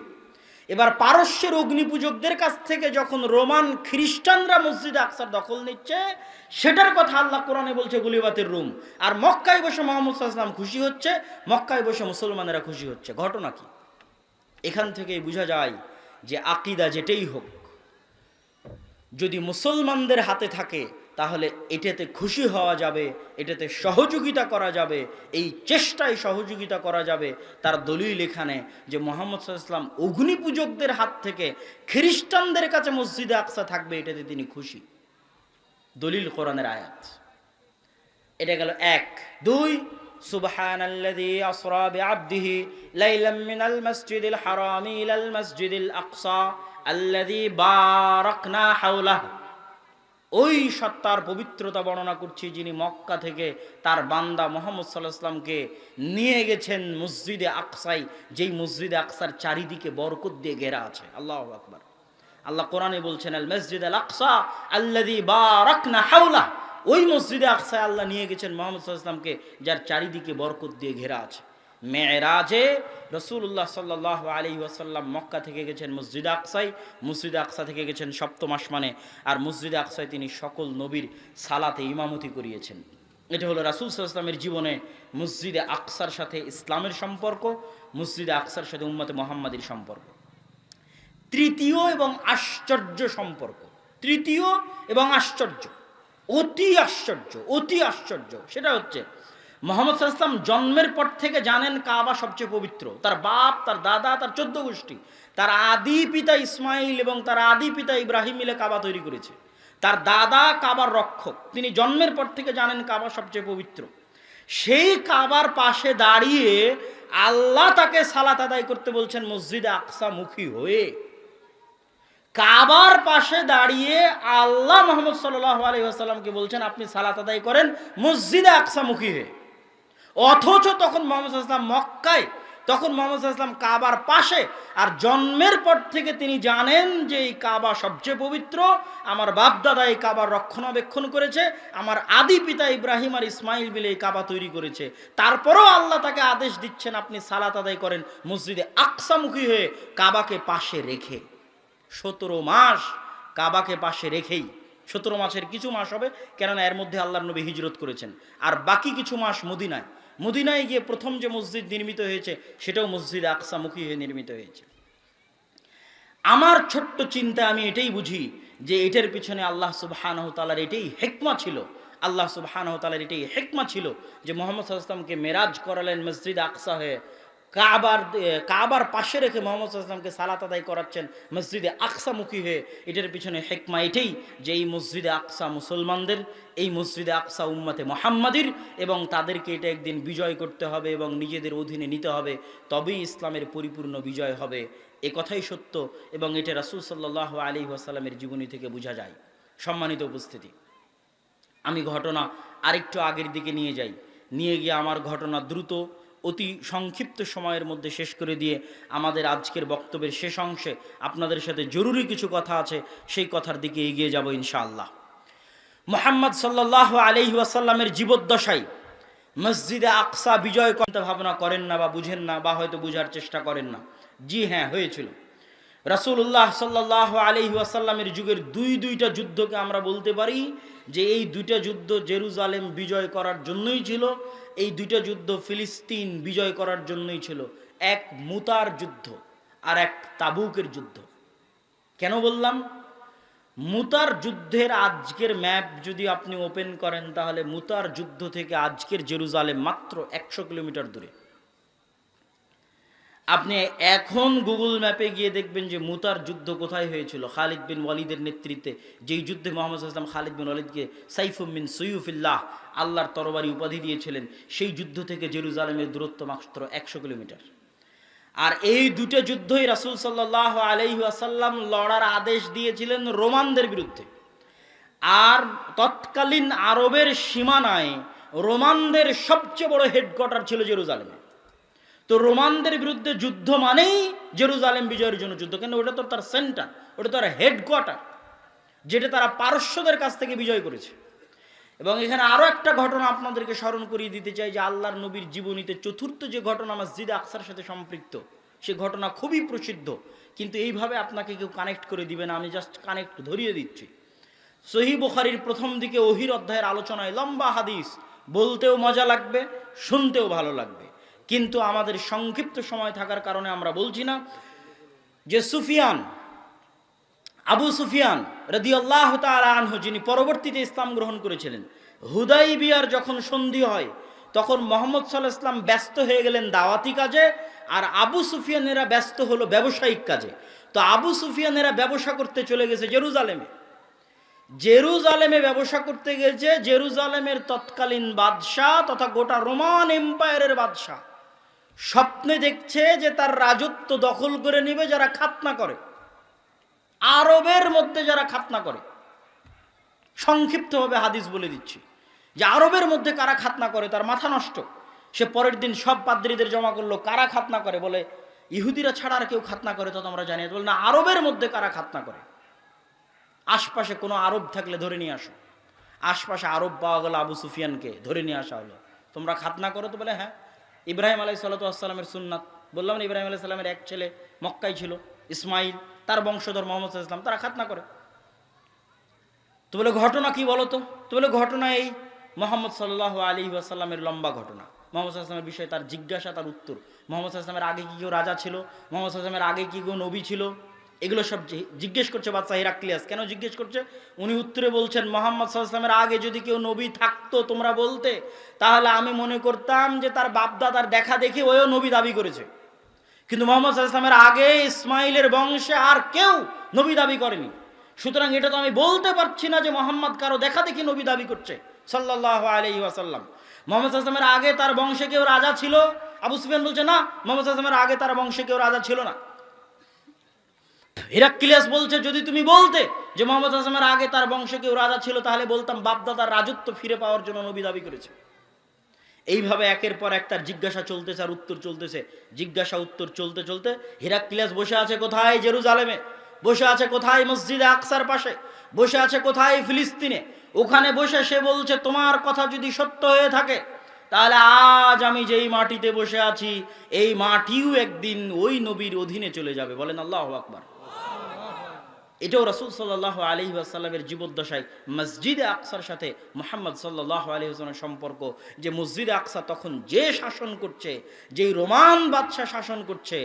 এবার পারস্যের অগ্নিপূজকদের কাছ থেকে যখন রোমান খ্রিস্টানরা মসজিদে আকসার দখল নিচ্ছে, সেটার কথা আল্লাহ কোরআনে বলছে গলিবাতের রোম। আর মক্কায় বসে মুহাম্মদ সাল্লাল্লাহু আলাইহি ওয়াসাল্লাম খুশি হচ্ছে, মক্কায় বসে মুসলমানেরা খুশি হচ্ছে। ঘটনা কি? এখান থেকেই বোঝা যায় যে আকীদা যেটাই হোক, যদি মুসলমানদের হাতে থাকে তাহলে এটাতে খুশি হওয়া যাবে, এটাতে সহযোগিতা করা যাবে, এই চেষ্টায় সহযোগিতা করা যাবে। তার দলিল এখানে যে মুহাম্মদ সাল্লাল্লাহু আলাইহি ওয়াসাল্লাম অগ্নি পূজকদের হাত থেকে খ্রিস্টানদের কাছে মসজিদে আকসা থাকবে, এটাতে তিনি খুশি। দলিল কোরআনের আয়াত। এটা গেল এক। দুই, সুবহানাল্লাযী আসরা বিআবদিহি লাইলাম মিনাল মাসজিদিল হারামি ইলাল মাসজিদিল আকসা আল্লাযী বারাকনা হাওলাহু। ওই সত্তার পবিত্রতা বর্ণনা করছি যিনি মক্কা থেকে তার বান্দা মুহাম্মদ সাল্লাল্লাহু আলাইহি ওয়াসাল্লামকে নিয়ে গেছেন মসজিদে আকসায়, যেই মসজিদে আকসার চারিদিকে বরকত দিয়ে ঘেরা আছে। আল্লাহু আকবার। আল্লাহ কোরআনে বলছেন আল মসজিদুল আকসা আল্লাযী বারাকনা হাওলা। ওই মসজিদে আকসায় আল্লাহ নিয়ে গেছেন মুহাম্মদ সাল্লাল্লাহু আলাইহি ওয়াসাল্লামকে, যার চারিদিকে বরকত দিয়ে ঘেরা আছে। মেরাজে রাসূলুল্লাহ সাল্লাল্লাহু আলাইহি ওয়াসাল্লাম মক্কা থেকে গেছেন মসজিদে আকসায়, মসজিদে আকসা থেকে গেছেন সপ্তম আসমানে, আর মসজিদে আকসায় তিনি সকল নবীর সালাতে ইমামতি করিয়েছেন। এটা হলো রাসূল সাল্লাল্লাহু আলাইহি ওয়াসাল্লামের জীবনে মসজিদে আকসার সাথে ইসলামের সম্পর্ক, মসজিদে আকসার সাথে উম্মতে মুহাম্মাদির সম্পর্ক। তৃতীয় এবং আশ্চর্য সম্পর্ক, তৃতীয় এবং আশ্চর্য, অতি আশ্চর্য, অতি আশ্চর্য, সেটা হচ্ছে মুহাম্মদ সাল্লাল্লাহু আলাইহি ওয়াসাল্লাম জন্মের পর থেকে জানেন কাবা সবচেয়ে পবিত্র। তার বাপ, তার দাদা, তার 14 গোষ্ঠী, তার আদি পিতা ইসমাইল এবং তার আদি পিতা ইব্রাহিম মিলে কাবা তৈরি করেছে। তার দাদা কাবার রক্ষক, তিনি জন্মের পর থেকে জানেন কাবা সবচেয়ে পবিত্র। সেই কাবার পাশে দাঁড়িয়ে আল্লাহ তাকে সালাত আদায় করতে বলছেন মসজিদে আকসা মুখী হয়ে। কাবার পাশে দাঁড়িয়ে আল্লাহ মুহাম্মদ সাল্লাল্লাহু আলাইহি ওয়াসাল্লামকে বলছেন আপনি সালাত আদায় করেন মসজিদে আকসা মুখী হয়ে। অথচ তখন মুহাম্মদ সাল্লাল্লাহু আলাইহি ওয়াসাল্লাম মক্কায়, তখন মুহাম্মদ সাল্লাল্লাহু আলাইহি ওয়াসাল্লাম কাবার পাশে, আর জন্মের পর থেকে তিনি জানেন যে এই কাবা সবচেয়ে পবিত্র, আমার বাপ দাদা এই কাবার রক্ষণাবেক্ষণ করেছে, আমার আদি পিতা ইব্রাহিম আর ইসমাইল মিলে এই কাবা তৈরি করেছে। তারপরেও আল্লাহ তাকে আদেশ দিচ্ছেন আপনি সালাত আদায় করেন মসজিদে আকসামুখী হয়ে, কাবাকে পাশে রেখে। 17 মাস কাবাকে পাশে রেখেই, 17 মাসের কিছু মাস হবে, কেননা এর মধ্যে আল্লাহর নবী হিজরত করেছেন, আর বাকি কিছু মাস মদিনায়, মদিনায় গিয়ে প্রথম যে মসজিদ নির্মিত হয়েছে সেটাও মসজিদে আকসামুখী হয়ে নির্মিত হয়েছে। আমার ছোট্ট চিন্তা, আমি এটাই বুঝি যে এটার পিছনে আল্লাহ সুবহানাহু ওয়া তাআলার এটাই হিকমা ছিল, আল্লাহ সুবহানাহু ওয়া তাআলার এটাই হিকমা ছিল যে মুহাম্মদ সাল্লাল্লাহু আলাইহি ওয়াসাল্লামকে মেরাজ করালেন মসজিদে আকসা হয়ে, কাবার পাশে রেখে মুহাম্মদ সাল্লাল্লাহু আলাইহি ওয়াসাল্লামকে সালাত আদায় করাচ্ছেন মসজিদে আকসামুখী হয়ে। এটার পিছনে হিকমা এটাই যে এই মসজিদে আকসা মুসলমানদের, এই মসজিদে আকসা উম্মতে মুহাম্মাদির, এবং তাদেরকে এটা একদিন বিজয় করতে হবে এবং নিজেদের অধীনে নিতে হবে, তবেই ইসলামের পরিপূর্ণ বিজয় হবে। এ কথাই সত্য, এবং এটা রাসূল সাল্লাল্লাহু আলাইহি ওয়াসাল্লামের জীবনী থেকে বোঝা যায়। সম্মানিত উপস্থিতি, আমি ঘটনা আরেকটু আগের দিকে নিয়ে যাই, নিয়ে গিয়ে আমার ঘটনা দ্রুত অতি সংক্ষিপ্ত সময়ের মধ্যে শেষ করে দিয়ে আমাদের আজকের বক্তব্যের শেষ অংশে আপনাদের সাথে জরুরি কিছু কথা আছে, সেই কথার দিকে এগিয়ে যাব ইনশাআল্লাহ। মুহাম্মদ সাল্লাল্লাহু আলাইহি ওয়াসাল্লামের জীবদ্দশায় মসজিদে আকসা বিজয় করতে ভাবনা করেন না, বা বুঝেন না, বা হয়তো বুঝার চেষ্টা করেন না। জি হ্যাঁ, হয়েছিল। রাসূলুল্লাহ সাল্লাল্লাহু আলাইহি ওয়াসাল্লামের যুগের দুইটা যুদ্ধকে আমরা বলতে পারি যে এই দুইটা যুদ্ধ জেরুজালেম বিজয় করার জন্যই ছিল, এই দুইটা যুদ্ধ ফিলিস্তিন বিজয় করার জন্যই ছিল। এক মুতার যুদ্ধ আর এক তাবুকের যুদ্ধ। কেন বললাম? মুতার যুদ্ধের আজকের ম্যাপ যদি আপনি ওপেন করেন, তাহলে মুতার যুদ্ধ থেকে আজকের জেরুজালেম মাত্র 100 কিলোমিটার দূরে। আপনি এখন গুগল ম্যাপে গিয়ে দেখবেন যে মুতার যুদ্ধ কোথায় হয়েছিল। খালিদ বিন ওয়ালিদের নেতৃত্বে, যেই যুদ্ধে মুহাম্মদ সাল্লাল্লাহু আলাইহি ওয়াসাল্লাম খালিদ বিন ওয়ালিদকে সাইফুম মিন সুয়ুফিল্লাহ, আল্লাহর তরবারি উপাধি দিয়েছিলেন, সেই যুদ্ধ থেকে জেরুজালেমের দূরত্ব মাত্র 100 কিলোমিটার। আর এই দুটো যুদ্ধই রাসূল সাল্লাল্লাহু আলাইহি ওয়াসাল্লাম লড়ার আদেশ দিয়েছিলেন রোমানদের বিরুদ্ধে। আর তৎকালীন আরবের সীমানায় রোমানদের সবচেয়ে বড় হেডকোয়ার্টার ছিল জেরুজালেমে। তো রোমানদের বিরুদ্ধে যুদ্ধ মানেই জেরুজালেম বিজয়ের জন্য যুদ্ধ, কেন ওটা তো তার সেন্টার, ওটা তার হেডকোয়ার্টার, যেটা তারা পারস্যদের কাছ থেকে বিজয় করেছে। এবং এখানে আরও একটা ঘটনা আপনাদেরকে স্মরণ করিয়ে দিতে চাই যে আল্লাহর নবীর জীবনীতে চতুর্থ যে ঘটনা মসজিদে আকসার সাথে সম্পৃক্ত, সে ঘটনা খুবই প্রসিদ্ধ, কিন্তু এইভাবে আপনাকে কেউ কানেক্ট করে দিবে না, আমি জাস্ট কানেক্ট ধরিয়ে দিচ্ছি। সহিহ বুখারীর প্রথম দিকে ওহীর অধ্যায়ের আলোচনায় লম্বা হাদিস, বলতেও মজা লাগবে, শুনতেও ভালো লাগবে, কিন্তু আমাদের সংক্ষিপ্ত সময় থাকার কারণে আমরা বলছি না। যে সুফিয়ান আবু সুফিয়ান রাদিয়াল্লাহু তাআলা আনহু, যিনি পরবর্তীতে ইসলাম গ্রহণ করেছিলেন, হুদাইবিয়ার যখন সন্ধি হয় তখন মুহাম্মদ সাল্লাল্লাহু আলাইহি ওয়াসাল্লাম ব্যস্ত হয়ে গেলেন দাওয়াতি কাজে, আর আবু সুফিয়ানেরা ব্যস্ত হলো ব্যবসায়িক কাজে। তো আবু সুফিয়ানেরা ব্যবসা করতে চলে গেছে জেরুজালেমে। জেরুজালেমে ব্যবসা করতে গেছে জেরুজালেমের তৎকালীন বাদশাহ তথা গোটা রোমান এম্পায়ারের বাদশাহ স্বপ্নে দেখছে যে তার রাজত্ব দখল করে নেবে যারা খাতনা করে, আরবের মধ্যে যারা খাতনা করে। সংক্ষিপ্তভাবে হাদিস বলে দিচ্ছি যে আরবের মধ্যে কারা খাতনা করে তার মাথা নষ্ট। সে পরের দিন সব পাদ্রীদের জমা করলো, কারা খাতনা করে, বলে ইহুদিরা ছাড়া আর কেউ খাতনা করে তো তোমরা জানিয়ে, বল না আরবের মধ্যে কারা খাতনা করে, আশপাশে কোনো আরব থাকলে ধরে নিয়ে আসো। আশপাশে আরব পাওয়া গেল, আবু সুফিয়ানকে ধরে নিয়ে আসা হলো, তোমরা খাতনা করো তো? বলে হ্যাঁ। ইব্রাহিম আলাইহিসসালামের সুন্নাত, বললাম না ইব্রাহিম আলাইহিসসালামের এক ছেলে মক্কায় ছিল ইসমাইল, তার বংশধর মোহাম্মদ সাল্লাল্লাহু আলাইহি ওয়াসাল্লাম, তারা খাতনা করে। তো বলে ঘটনা কি বলো তো? বলে ঘটনা এই, মোহাম্মদ সাল্লাল্লাহু আলাইহি ওয়াসাল্লামের লম্বা ঘটনা, মোহাম্মদ সাল্লাল্লাহু আলাইহি ওয়াসাল্লামের বিষয়ে তার জিজ্ঞাসা, তার উত্তর, মোহাম্মদ সাল্লাল্লাহু আলাইহি ওয়াসাল্লামের আগে কি কেউ রাজা ছিল, মোহাম্মদ সাল্লাল্লাহু আলাইহি ওয়াসাল্লামের আগে কি কেউ নবী ছিল, এগুলো সব জিজ্ঞেস করছে বাদশা হিরাক্লিয়াস। কেন জিজ্ঞেস করছে? উনি উত্তরে বলছেন, মোহাম্মদ সাল্লাল্লাহু আলাইহি ওয়াসাল্লামের আগে যদি কেউ নবী থাকতো তোমরা বলতে, তাহলে আমি মনে করতাম যে তার বাপদাদার দেখা দেখে ওও নবী দাবি করেছে, কিন্তু মোহাম্মদ সাল্লাল্লাহু আলাইহি ওয়াসাল্লামের আগে ইসমাইলের বংশে আর কেউ নবী দাবি করেনি। সুতরাং এটা তো আমি বলতে পারছি না যে মোহাম্মদ কারো দেখা দেখি নবী দাবি করছে সাল্লাল্লাহু আলাইহি ওয়াসাল্লাম। মোহাম্মদ সাল্লাল্লাহু আলাইহি ওয়াসাল্লামের আগে তার বংশে কেউ রাজা ছিল? আবু সুফিয়ান বলছে না, মোহাম্মদ সাল্লাল্লাহু আলাইহি ওয়াসাল্লামের আগে তার বংশে কেউ রাজা ছিল না। হিরাক্লিয়াস বলছে যদি তুমি বলতে যে মোহাম্মদ সাল্লাল্লাহু আলাইহি ওয়াসাল্লামের আগে তার বংশে কেউ রাজা ছিল, তাহলে বলতাম বাপদাদার রাজত্ব ফিরে পাওয়ার জন্য নবী দাবি করেছে। এইভাবে একের পর এক তার জিজ্ঞাসা চলতেছে আর উত্তর চলতেছে, জিজ্ঞাসা উত্তর চলতে চলতে হিরাক্লিয়াস বসে আছে কোথায়? জেরুজালেমে। বসে আছে কোথায়? মসজিদে আকসার পাশে। বসে আছে কোথায়? ফিলিস্তিনে। ওখানে বসে সে বলছে তোমার কথা যদি সত্য হয়ে থাকে তাহলে আজ আমি যেই মাটিতে বসে আছি এই মাটিও একদিন ওই নবীর অধীনে চলে যাবে। বলেন আল্লাহু আকবার। এটাও রাসূল সাল্লাল্লাহু আলাইহি ওয়াসাল্লামের জীবদ্দশায় মসজিদে আকসার সাথে মুহাম্মদ সাল্লাল্লাহু আলাইহি ওয়াসাল্লামের সম্পর্ক, যে মসজিদে আকসা তখন যে শাসন করছে, যেই রোমান বাদশা শাসন করছে,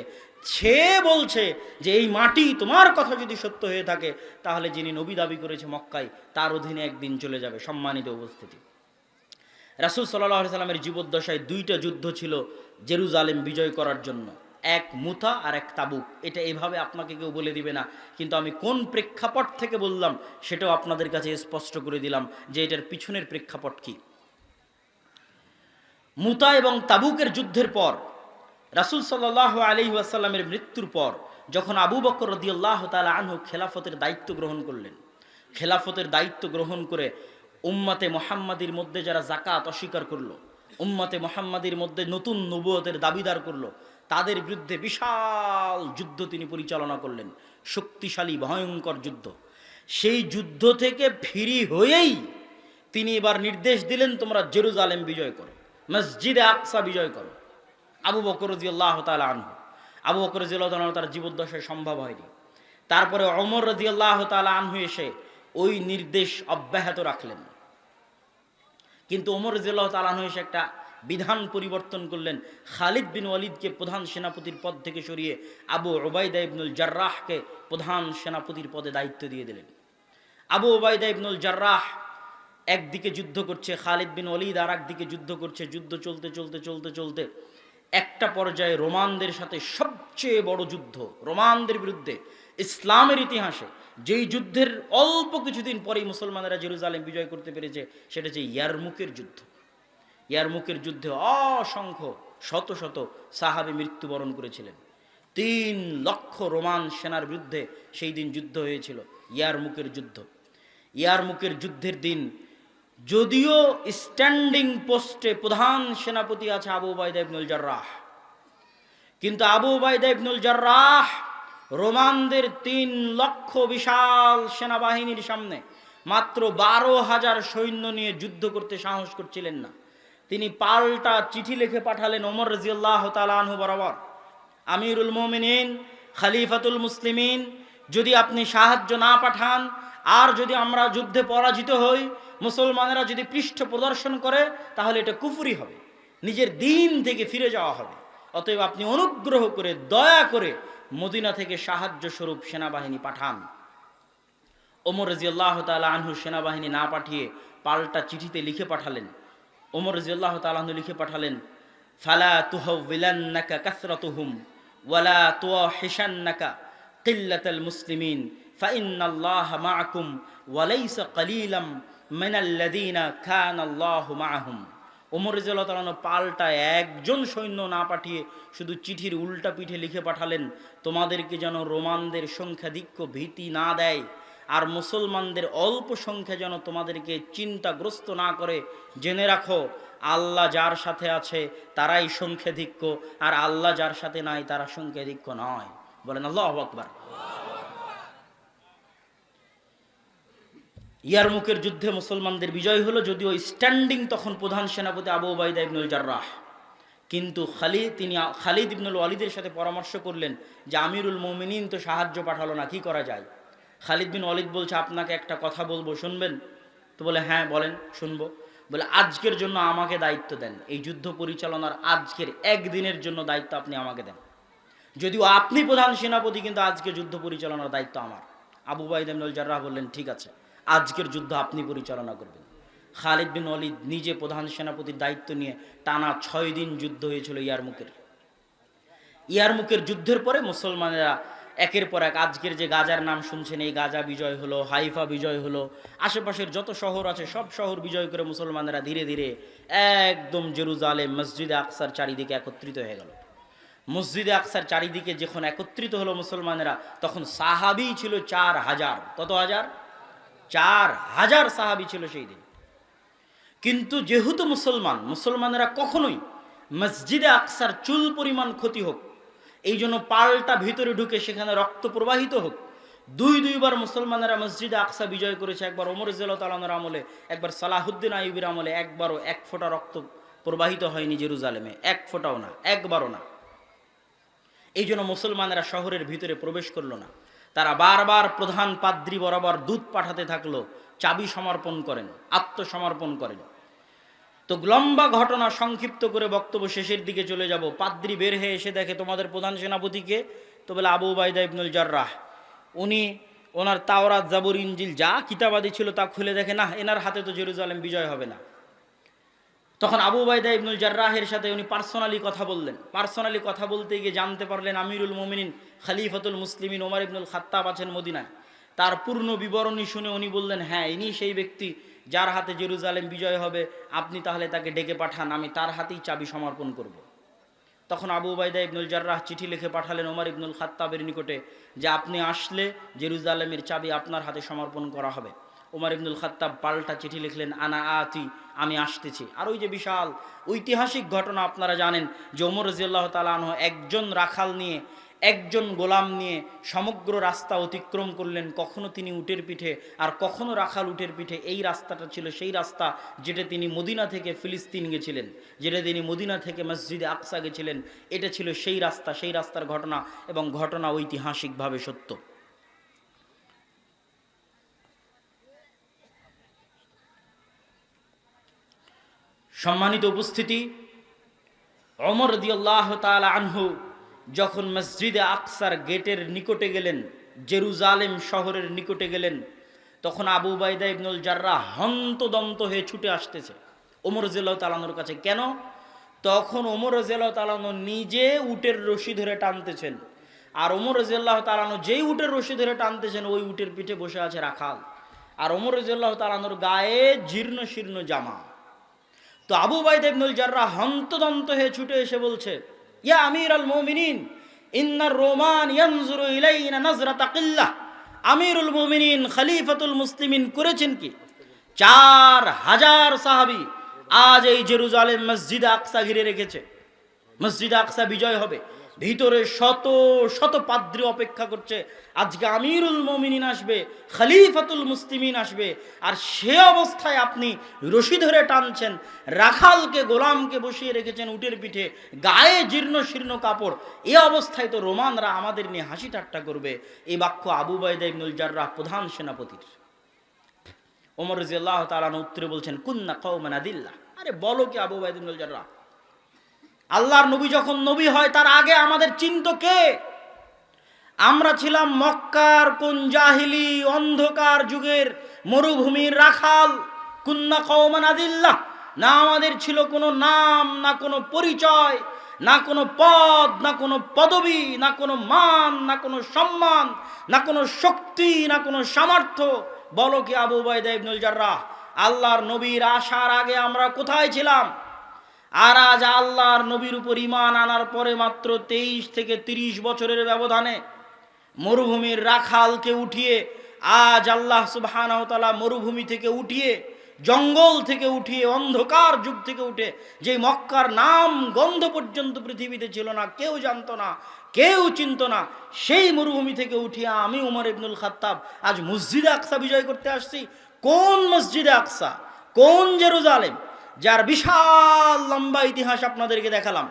সে বলছে যে এই মাটি তোমার কথা যদি সত্য হয়ে থাকে তাহলে যিনি নবী দাবি করেছে মক্কায় তার অধীনে একদিন চলে যাবে। সম্মানিত উপস্থিতি, রাসূল সাল্লাল্লাহু আলাইহি ওয়াসাল্লামের জীবদ্দশায় দুইটা যুদ্ধ ছিল জেরুজালেম বিজয় করার জন্য, এক মুতা আর এক তাবুক। এটা এভাবে আপনাকে কেউ বলে দিবে না, কিন্তু আমি কোন প্রেক্ষাপট থেকে বললাম সেটাও আপনাদের কাছে স্পষ্ট করে দিলাম যে এটার পিছনের প্রেক্ষাপট কি। মুতা এবং তাবুকের যুদ্ধের পর রাসূল সাল্লাল্লাহু আলাইহি ওয়াসাল্লামের মৃত্যুর পর যখন আবু বকর রাদিয়াল্লাহু তাআলা আনহু খেলাফতের দায়িত্ব গ্রহণ করলেন, খেলাফতের দায়িত্ব গ্রহণ করে উম্মতে মুহাম্মাদির মধ্যে যারা যাকাত অস্বীকার করলো, উম্মতে মুহাম্মাদির মধ্যে নতুন নবুয়তের দাবিদার করলো, তাদের বিরুদ্ধে বিশাল যুদ্ধ তিনি পরিচালনা করলেন, শক্তিশালী ভয়ঙ্কর যুদ্ধ। সেই যুদ্ধ থেকে ফিরি হয়েই তিনি এবার নির্দেশ দিলেন তোমরা জেরুজালেম বিজয় করো, মসজিদে আকসা বিজয় করো। আবু বকর রাদিয়াল্লাহু তাআলা আনহু, আবু বকর রাদিয়াল্লাহু তাআলা তার জীবদ্দশায় সম্ভব হয়নি। তারপরে ওমর রাদিয়াল্লাহু তাআলা আনহু এসে ওই নির্দেশ অব্যাহত রাখলেন, কিন্তু ওমর রাদিয়াল্লাহু তাআলা আনহু এসে একটা বিধান পরিবর্তন করলেন। খালিদ বিন ওয়ালিদকে প্রধান সেনাপতির পদ থেকে সরিয়ে আবু উবাইদা ইবনুল জাররাহকে প্রধান সেনাপতির পদে দায়িত্ব দিয়ে দিলেন। আবু উবাইদা ইবনুল জাররাহ একদিকে যুদ্ধ করছে, খালিদ বিন ওয়ালিদ আর একদিকে যুদ্ধ করছে। যুদ্ধ চলতে চলতে চলতে চলতে একটা পর্যায়ে রোমানদের সাথে সবচেয়ে বড় যুদ্ধ, রোমানদের বিরুদ্ধে ইসলামের ইতিহাসে যেই যুদ্ধের অল্প কিছুদিন পরেই মুসলমানেরা জেরুজালেম বিজয় করতে পেরেছে, সেটা হচ্ছে ইয়ারমুকের যুদ্ধ। ইয়ারমুকের যুদ্ধে অসংখ্য শত শত সাহাবী মৃত্যুবরণ করেছিলেন। 3 লক্ষ রোমান সেনার বিরুদ্ধে সেই দিন যুদ্ধ হয়েছিল, ইয়ারমুকের যুদ্ধ। ইয়ারমুকের যুদ্ধের দিন যদিও স্ট্যান্ডিং পোস্টে প্রধান সেনাপতি আছে আবু উবাইদা ইবনুল জাররাহ, কিন্তু আবু উবাইদা ইবনুল জাররাহ রোমানদের 3 লক্ষ বিশাল সেনাবাহিনীর সামনে মাত্র 12,000 সৈন্য নিয়ে যুদ্ধ করতে সাহস করছিলেন না। তিনি পাল্টা চিঠি লিখে পাঠালেন ওমর রাদিয়াল্লাহু তাআলা আনহু বরাবর, আমিরুল মুমিনিন, খলিফাতুল মুসলিমিন, যদি আপনি সাহায্য না পাঠান আর যদি আমরা যুদ্ধে পরাজিত হই, মুসলমানেরা যদি পৃষ্ঠ প্রদর্শন করে, তাহলে এটা কুফরি হবে, নিজের দিন থেকে ফিরে যাওয়া হবে। অতএব আপনি অনুগ্রহ করে দয়া করে মদিনা থেকে সাহায্য স্বরূপ সেনাবাহিনী পাঠান। ওমর রাদিয়াল্লাহু তাআলা আনহু সেনাবাহিনী না পাঠিয়ে পাল্টা চিঠিতে লিখে পাঠালেন। ওমর রাদিয়াল্লাহু তাআলা আনহু লিখে পাঠালেন, ফালা তুহাওবিলান্নাকা কাসরাতুহুম ওয়ালা তুওয়াহিশান্নাকা কিল্লাতাল মুসলিমিন ফাইন্নাল্লাহা মাআকুম ওয়া লাইসা কালিলাম মিনাল্লাযীনা কানাল্লাহু মাআহুম। ওমর রাদিয়াল্লাহু তাআলা আনহু পাল্টা একজন সৈন্য না পাঠিয়ে শুধু চিঠির উল্টা পিঠে লিখে পাঠালেন, তোমাদেরকে যেন রোমানদের সংখ্যাধিক্য ভীতি না দেয়, আর মুসলমানদের অল্প সংখ্যা যেন তোমাদেরকে চিন্তাগ্রস্ত না করে। জেনে রাখো, আল্লাহ যার সাথে আছে তারাই সংখ্যাধিক্য, আর আল্লাহ যার সাথে নাই তারা সংখ্যাধিক্য নয়। বলেন আল্লাহু আকবার। ইয়ারমুকের যুদ্ধে মুসলমানদের বিজয় হলো, যদিও স্ট্যান্ডিং তখন প্রধান সেনাপতি আবু উবাইদা ইবনুল জাররাহ। কিন্তু খালিদ ইবনুল ওয়ালিদের সাথে পরামর্শ করলেন যে আমিরুল মুমিনিন তো সাহায্য পাঠালো না, কি করা যায়? খালিদ বিন ওয়ালিদ বলছে, আপনাকে একটা কথা বলবো, শুনবেন? তো বলে, হ্যাঁ বলেন, শুনবো। বলে, আজকের জন্য আমাকে দায়িত্ব দেন, এই যুদ্ধ পরিচালনার আজকের একদিনের জন্য দায়িত্ব আপনি আমাকে দেন। যদিও আপনি প্রধান সেনাপতি, কিন্তু আজকে যুদ্ধ পরিচালনার দায়িত্ব আমার। আবু উবাইদা ইবনুল জাররাহ বললেন, ঠিক আছে, আজকের যুদ্ধ আপনি পরিচালনা করবেন। খালিদ বিন ওয়ালিদ নিজে প্রধান সেনাপতির দায়িত্ব নিয়ে টানা 6 দিন যুদ্ধ হয়েছিল ইয়ারমুকের যুদ্ধের পরে মুসলমানেরা একের পর এক, আজকের যে গাজার নাম শুনছেন, এই গাজা বিজয় হলো, হাইফা বিজয় হলো, আশেপাশের যত শহর আছে সব শহর বিজয় করে মুসলমানেরা ধীরে ধীরে একদম জেরুজালেম মসজিদে আকসার চারিদিকে একত্রিত হয়ে গেল। মসজিদে আকসার চারিদিকে যখন একত্রিত হলো মুসলমানেরা, তখন সাহাবী ছিল 4000। কত হাজার? 4000 সাহাবী ছিল সেই দিন। কিন্তু যেহেতু মুসলমানেরা কখনোই মসজিদে আকসার চুল পরিমাণ ক্ষতি হোক, এই জন্য পাল্টা ভিতরে ঢুকে সেখানে রক্ত প্রবাহিত হোক, দুইবার মুসলমানেরা মসজিদে আকসা বিজয় করেছে। একবার ওমর রাদিয়াল্লাহু তাআলা আনহুর আমলে, একবার সালাহুদ্দিন আইয়ুবীর আমলে। একবারও এক ফোঁটা রক্ত প্রবাহিত হয়নি জেরুজালেমে, এক ফোঁটাও না, একবারও না। এই জন্য মুসলমানেরা শহরের ভিতরে প্রবেশ করলো না। তারা বারবার প্রধান পাদ্রী বরাবর দূত পাঠাতে থাকলো, চাবি সমর্পণ করেন, আত্মসমর্পণ করেন। তো লম্বা ঘটনা সংক্ষিপ্ত করে বক্তব্য শেষের দিকে চলে যাব। পাদ্রী বের হয়ে এসে দেখে, তোমাদের প্রধান সেনাপতিকে? তো বলে, আবু উবাইদা ইবনুল জাররাহ। উনি ওনার তাওরাত, জাবুর, ইনজিল যা কিতাবাদি ছিল তা খুলে দেখে, না, এনার হাতে তো জেরুজালেম বিজয় হবে না। তখন আবু উবাইদা ইবনুল জাররাহের সাথে উনি পার্সোনালি কথা বললেন। পার্সোনালি কথা বলতে গিয়ে জানতে পারলেন আমিরুল মুমিনিন খলিফাতুল মুসলিমিন ওমর ইবনুল খাত্তাব আছেন মদিনায়। তার পূর্ণ বিবরণী শুনে উনি বললেন, হ্যাঁ, ইনি সেই ব্যক্তি যার হাতে জেরুজালেম বিজয় হবে, আপনি তাহলে তাকে ডেকে পাঠান, আমি তার হাতেই চাবি সমর্পণ করব। তখন আবু উবাইদা ইবনুল জাররাহ চিঠি লিখে পাঠালেন ওমর ইবনুল খাত্তাবের নিকটে যে আপনি আসলে জেরুজালেমের চাবি আপনার হাতে সমর্পণ করা হবে। ওমর ইবনুল খাত্তাব পাল্টা চিঠি লিখলেন, আনা আতি, আমি আসতেছি। আর ওই যে বিশাল ঐতিহাসিক ঘটনা আপনারা জানেন যে ওমর রাদিয়াল্লাহু তাআলা আনহু একজন রাখাল নিয়ে, একজন গোলাম নিয়ে সমগ্র রাস্তা অতিক্রম করলেন। কখনো তিনি উটের পিঠে, আর কখনো রাখাল উটের পিঠে। এই রাস্তাটা ছিল সেই রাস্তা যেটা তিনি মদিনা থেকে ফিলিস্তিন গেছিলেন, যেটা তিনি মদিনা থেকে মসজিদে আকসা গেছিলেন। এটা ছিল সেই রাস্তা, সেই রাস্তার ঘটনা, এবং ঘটনা ঐতিহাসিকভাবে সত্য। সম্মানিত উপস্থিতি, ওমর রাদিয়াল্লাহু তাআলা আনহু যখন মসজিদে আকসার গেটের নিকটে গেলেন, জেরুজালেম শহরের নিকটে গেলেন, তখন আবু উবাইদা ইবনুল জাররাহ হন্তদন্ত হয়ে ছুটে আসতেছে ওমর রাদিয়াল্লাহু তাআলা আনহুর কাছে। কেন? তখন ওমর রাদিয়াল্লাহু তাআলা আনহু নিজে উটের রশি ধরে টানতেছেন, আর ওমর রাদিয়াল্লাহু তাআলা আনহু যেই উটের রশি ধরে টানতেছেন, ওই উটের পিঠে বসে আছে রাখাল, আর ওমর রাদিয়াল্লাহু তাআলা আনহুর গায়ে জীর্ণ শীর্ণ জামা। তো আবু উবাইদা ইবনুল জাররাহ হন্তদন্ত হয়ে ছুটে এসে বলছে, ইয়া আমিরুল মুমিনিন, ইন্নার রোমান ইয়ানজুরু ইলাইনা নাজরাতা কিল্লাহ। আমিরুল মুমিনিন খলিফাতুল মুসলিমিন করেছেন কি? 4000 সাহাবী আজ এই জেরুজালেম মসজিদে আকসা ঘিরে রেখেছে। মসজিদে আকসা বিজয় হবে, ভিতরে শত শত পাদ্রী অপেক্ষা করছে। আজকে আমিরুল মুমিনিন আসবে, খলিফাতুল মুসলিমিন আসবে, আর সে অবস্থায় আপনি রশি ধরে টানছেন, রাখালকে, গোলামকে বসিয়ে রেখেছেন উটের পিঠে, গায়ে জীর্ণ শীর্ণ কাপড়। এই অবস্থায় তো রোমানরা আমাদের নিয়ে হাসি ঠাট্টা করবে। এই বাক্য আবু উবাইদা ইবনুল জাররাহ প্রধান সেনাপতির। ওমর রাদিয়াল্লাহু তাআলা উত্তরে বলছেন, কুন্না কওমান আদিল্লাহ। আরে বলো কি আবু উবাইদা ইবনুল জাররাহ, আল্লাহর নবী যখন নবী হয় তার আগে আমাদের চিন্ত কে? আমরা ছিলাম মক্কার কোন জাহিলি অন্ধকার যুগের মরুভূমির রাখাল। কুন্না কওমান আদিল্লাহ, না আমাদের ছিল কোনো নাম, না কোনো পরিচয়, না কোনো পদ, না কোনো পদবি, না কোনো মান, না কোনো সম্মান, না কোনো শক্তি, না কোনো সামর্থ্য। বলো কি আবু উবাইদা ইবনুল জাররাহ, আল্লাহর নবীর আসার আগে আমরা কোথায় ছিলাম? আর আজ আল্লাহর নবীর উপর ঈমান আনার পরে মাত্র 23 থেকে 30 বছরের ব্যবধানে মরুভূমির রাখালকে উঠিয়ে আজ আল্লাহ সুবহানাহু ওয়া তাআলা মরুভূমি থেকে উঠিয়ে, জঙ্গল থেকে উঠিয়ে, অন্ধকার যুগ থেকে উঠে, যে মক্কার নাম গন্ধ পর্যন্ত পৃথিবীতে ছিল না, কেউ জানতো না, কেউ চিনতো না, সেই মরুভূমি থেকে উঠিয়ে আমি উমর ইবনুল খাত্তাব আজ মসজিদে আকসা বিজয় করতে আসছি। কোন মসজিদে আকসা, কোন জেরুজালেম, যার বিশাল লম্বা ইতিহাস আপনাদেরকে দেখালাম।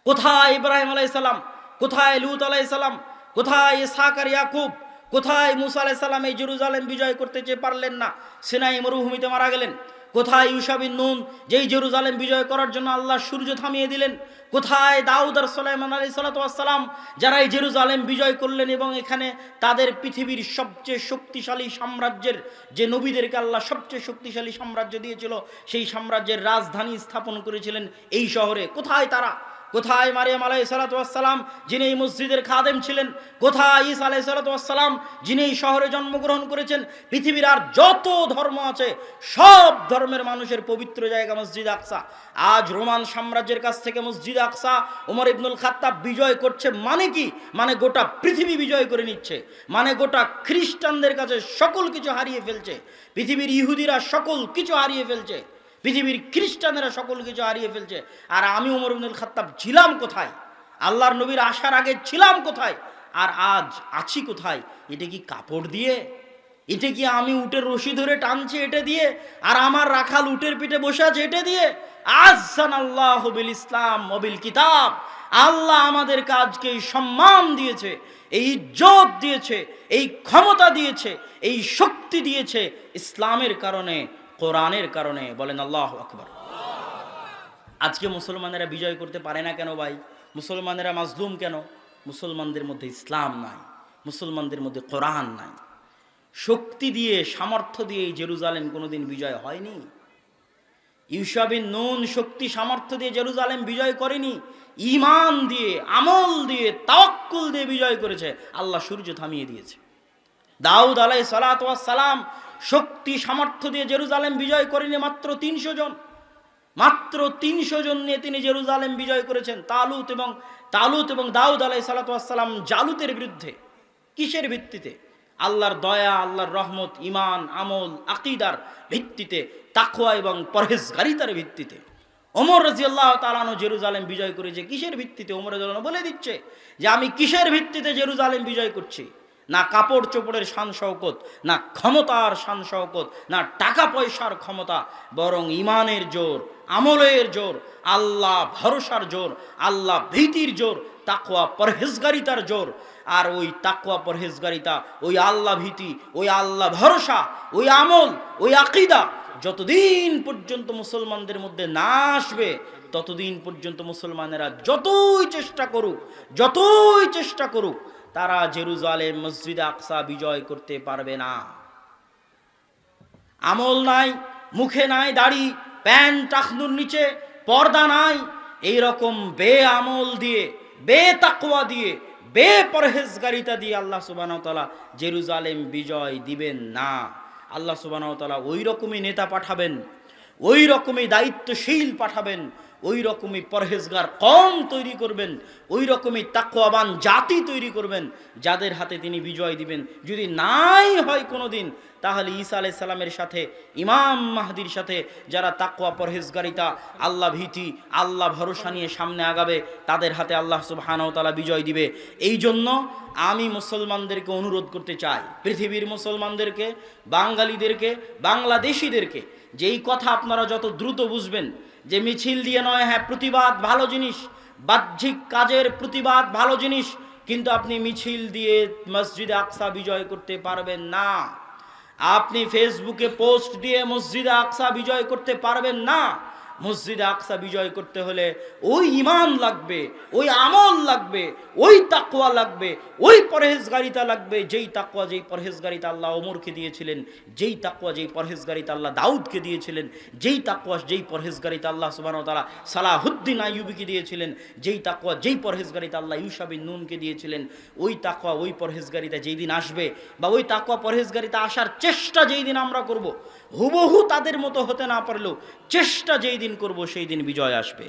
কোথায় ইব্রাহিম আলাইহিস সালাম, কোথায় লূত আলাইহিস সালাম, কোথায় ইসহাক আর ইয়াকুব, কোথায় মুসা আলাইহিস সালাম এই জেরুজালেম বিজয় করতে চেয়ে পারলেন না, সিনাই মরুভূমিতে মারা গেলেন। কোথায় ইউশা বিন নুন, যেই জেরুজালেম বিজয় করার জন্য আল্লাহ সূর্য থামিয়ে দিলেন। কোথায় দাউদ আর সুলাইমান আলাইহিস সালাম, যারা এই জেরুজালেম বিজয় করলেন এবং এখানে তাদের পৃথিবীর সবচেয়ে শক্তিশালী সাম্রাজ্যের, যে নবীদেরকে আল্লাহ সবচেয়ে শক্তিশালী সাম্রাজ্য দিয়েছিল, সেই সাম্রাজ্যের রাজধানী স্থাপন করেছিলেন এই শহরে। কোথায় তারা? কোথায় মারিয়াম আলাইহিস সালাম, যিনি এই মসজিদের খাদেম ছিলেন? কোথায় ঈসা আলাইহিস সালাম, যিনি এই শহরে জন্মগ্রহণ করেছেন? পৃথিবীর আর যত ধর্ম আছে সব ধর্মের মানুষের পবিত্র জায়গা মসজিদ আকসা। আজ রোমান সাম্রাজ্যের কাছ থেকে মসজিদ আকসা ওমর ইবনুল খাত্তাব বিজয় করছে। মানে কি? মানে গোটা পৃথিবী বিজয় করে নিচ্ছে, মানে গোটা খ্রিস্টানদের কাছে সকল কিছু হারিয়ে ফেলছে, পৃথিবীর ইহুদিরা সকল কিছু হারিয়ে ফেলছে, পৃথিবীর খ্রিস্টানেরা সকল কিছু হারিয়ে ফেলছে। আর আমি ওমর ইবনুল খাত্তাব ছিলাম কোথায়? আল্লাহর নবীর আসার আগে ছিলাম কোথায়? আর আজ আছি কোথায়? এটা কি কাপড় দিয়ে? এটা কি আমি উটের রশি ধরে টানছি এটা দিয়ে? আর আমার রাখাল উটের পিঠে বসে আছে এটা দিয়ে? আযযানাল্লাহু বিল ইসলাম ওয়া বিল কিতাব। আল্লাহ আমাদের কাজকে এই সম্মান দিয়েছে, এই ইজ্জত দিয়েছে, এই ক্ষমতা দিয়েছে, এই শক্তি দিয়েছে ইসলামের কারণে, কোরআনের কারণে। বলেন আল্লাহু আকবার। আজকে মুসলমানেরা বিজয় করতে পারে না কেন ভাই? মুসলমানেরা মাজলুম কেন? মুসলমানদের মধ্যে ইসলাম নাই, মুসলমানদের মধ্যে কোরআন নাই। শক্তি দিয়ে, সামর্থ্য দিয়ে এই জেরুজালেম কোনোদিন বিজয় হয়নি। ইউশা বিন নুন শক্তি সামর্থ্য দিয়ে জেরুজালেম বিজয় করেনি, ঈমান দিয়ে, আমল দিয়ে, তাওয়াক্কুল দিয়ে বিজয় করেছে। আল্লাহ সূর্য থামিয়ে দিয়েছে। দাউদ আলাইহিস সালাম শক্তি সামর্থ্য দিয়ে জেরুজালেম বিজয় করেনি, মাত্র 300 জন, মাত্র 300 জন নিয়ে তিনি জেরুজালেম বিজয় করেছেন। তালুত এবং দাউদ আলাইহিস সালাম জালুতের বিরুদ্ধে। কিসের ভিত্তিতে? আল্লাহর দয়া, আল্লাহর রহমত, ঈমান, আমল, আকীদার ভিত্তিতে, তাকওয়া এবং পরহেজগারিতার ভিত্তিতে। ওমর রাদিয়াল্লাহু তাআলা আনহু জেরুজালেম বিজয় করেছে কিসের ভিত্তিতে? ওমর রাদিয়াল্লাহু বলে দিচ্ছে যে আমি কিসের ভিত্তিতে জেরুজালেম বিজয় করছি। না কাপড় চোপড়ের শান শওকত, না ক্ষমতার শান শওকত, না টাকা পয়সার ক্ষমতা, বরং ঈমানের জোর, আমলের জোর, আল্লাহ ভরসার জোর, আল্লাহ ভীতির জোর, তাকওয়া পরহেজগারিতার জোর। আর ওই তাকওয়া পরহেজগারিতা, ওই আল্লাহ ভীতি, ওই আল্লাহ ভরসা, ওই আমল, ওই আকীদা যতদিন পর্যন্ত মুসলমানদের মধ্যে না আসবে, ততদিন পর্যন্ত মুসলমানেরা যতই চেষ্টা করুক তারা জেরুজালেম মসজিদে আকসা বিজয় করতে পারবে না। আমল নাই, মুখে নাই দাড়ি, প্যান্ট টাকনুর নিচে পর্দা নাই, এইরকম বেআমল দিয়ে, বেতাকওয়া দিয়ে, বেপরহেজগারিতা দিয়ে আল্লাহ সুবহানাহু ওয়া তাআলা জেরুজালেম বিজয় দিবেন না। আল্লাহ সুবহানাহু ওয়া তাআলা ওই রকমই নেতা পাঠাবেন, ওই রকমই দায়িত্বশীল পাঠাবেন, ওই রকমই পরহেজগার কওম তৈরি করবেন, ওই রকমই তাকওয়াবান জাতি তৈরি করবেন, যাদের হাতে তিনি বিজয় দিবেন। যদি নাই হয় কোনোদিন, তাহলে ঈসা আলাইহিস সালামের সাথে, ইমাম মাহদির সাথে যারা তাকওয়া পরহেজগারিতা, আল্লাহ ভীতি, আল্লাহ ভরসা নিয়ে সামনে আগাবে, তাদের হাতে আল্লাহ সুবহানাহু ওয়া তাআলা বিজয় দিবে। এই জন্য আমি মুসলমানদেরকে অনুরোধ করতে চাই, পৃথিবীর মুসলমানদেরকে, বাঙালিদেরকে, বাংলাদেশিদেরকে, যে এই কথা আপনারা যত দ্রুত বুঝবেন যে মিছিল দিয়ে নয়, হ্যাঁ প্রতিবাদ ভালো জিনিস, বাহ্যিক কাজের প্রতিবাদ ভালো জিনিস, কিন্তু আপনি মিছিল দিয়ে মসজিদে আকসা বিজয় করতে পারবেন না। আপনি ফেসবুকে পোস্ট দিয়ে মসজিদে আকসা বিজয় করতে পারবেন না। মসজিদে আকসা বিজয় করতে হলে ওই ঈমান লাগবে, ওই আমল লাগবে, ওই তাকওয়া লাগবে, ওই পরহেজগারিতা লাগবে, যেই তাকওয়া যেই পরহেজগারিতা আল্লাহ ওমরকে দিয়েছিলেন, যেই তাকওয়া যেই পরহেজগারিতা আল্লাহ দাউদকে দিয়েছিলেন, যেই তাকওয়া যেই পরহেজগারিতা আল্লাহ সুবহানাহু ওয়া তাআলা সালাহুদ্দিন আইয়ুবীকে দিয়েছিলেন, যেই তাকওয়া যেই পরহেজগারিতা আল্লাহ ইউশা বিন নুনকে দিয়েছিলেন, ওই তাকওয়া ওই পরহেজগারিতা যেই দিন আসবে, বা ওই তাকওয়া পরহেজগারিতা আসার চেষ্টা যেই দিন আমরা করব, হুবহু তাদের মতো হতে না পারলেও চেষ্টা যেই দিন করব সেই দিন বিজয় আসবে।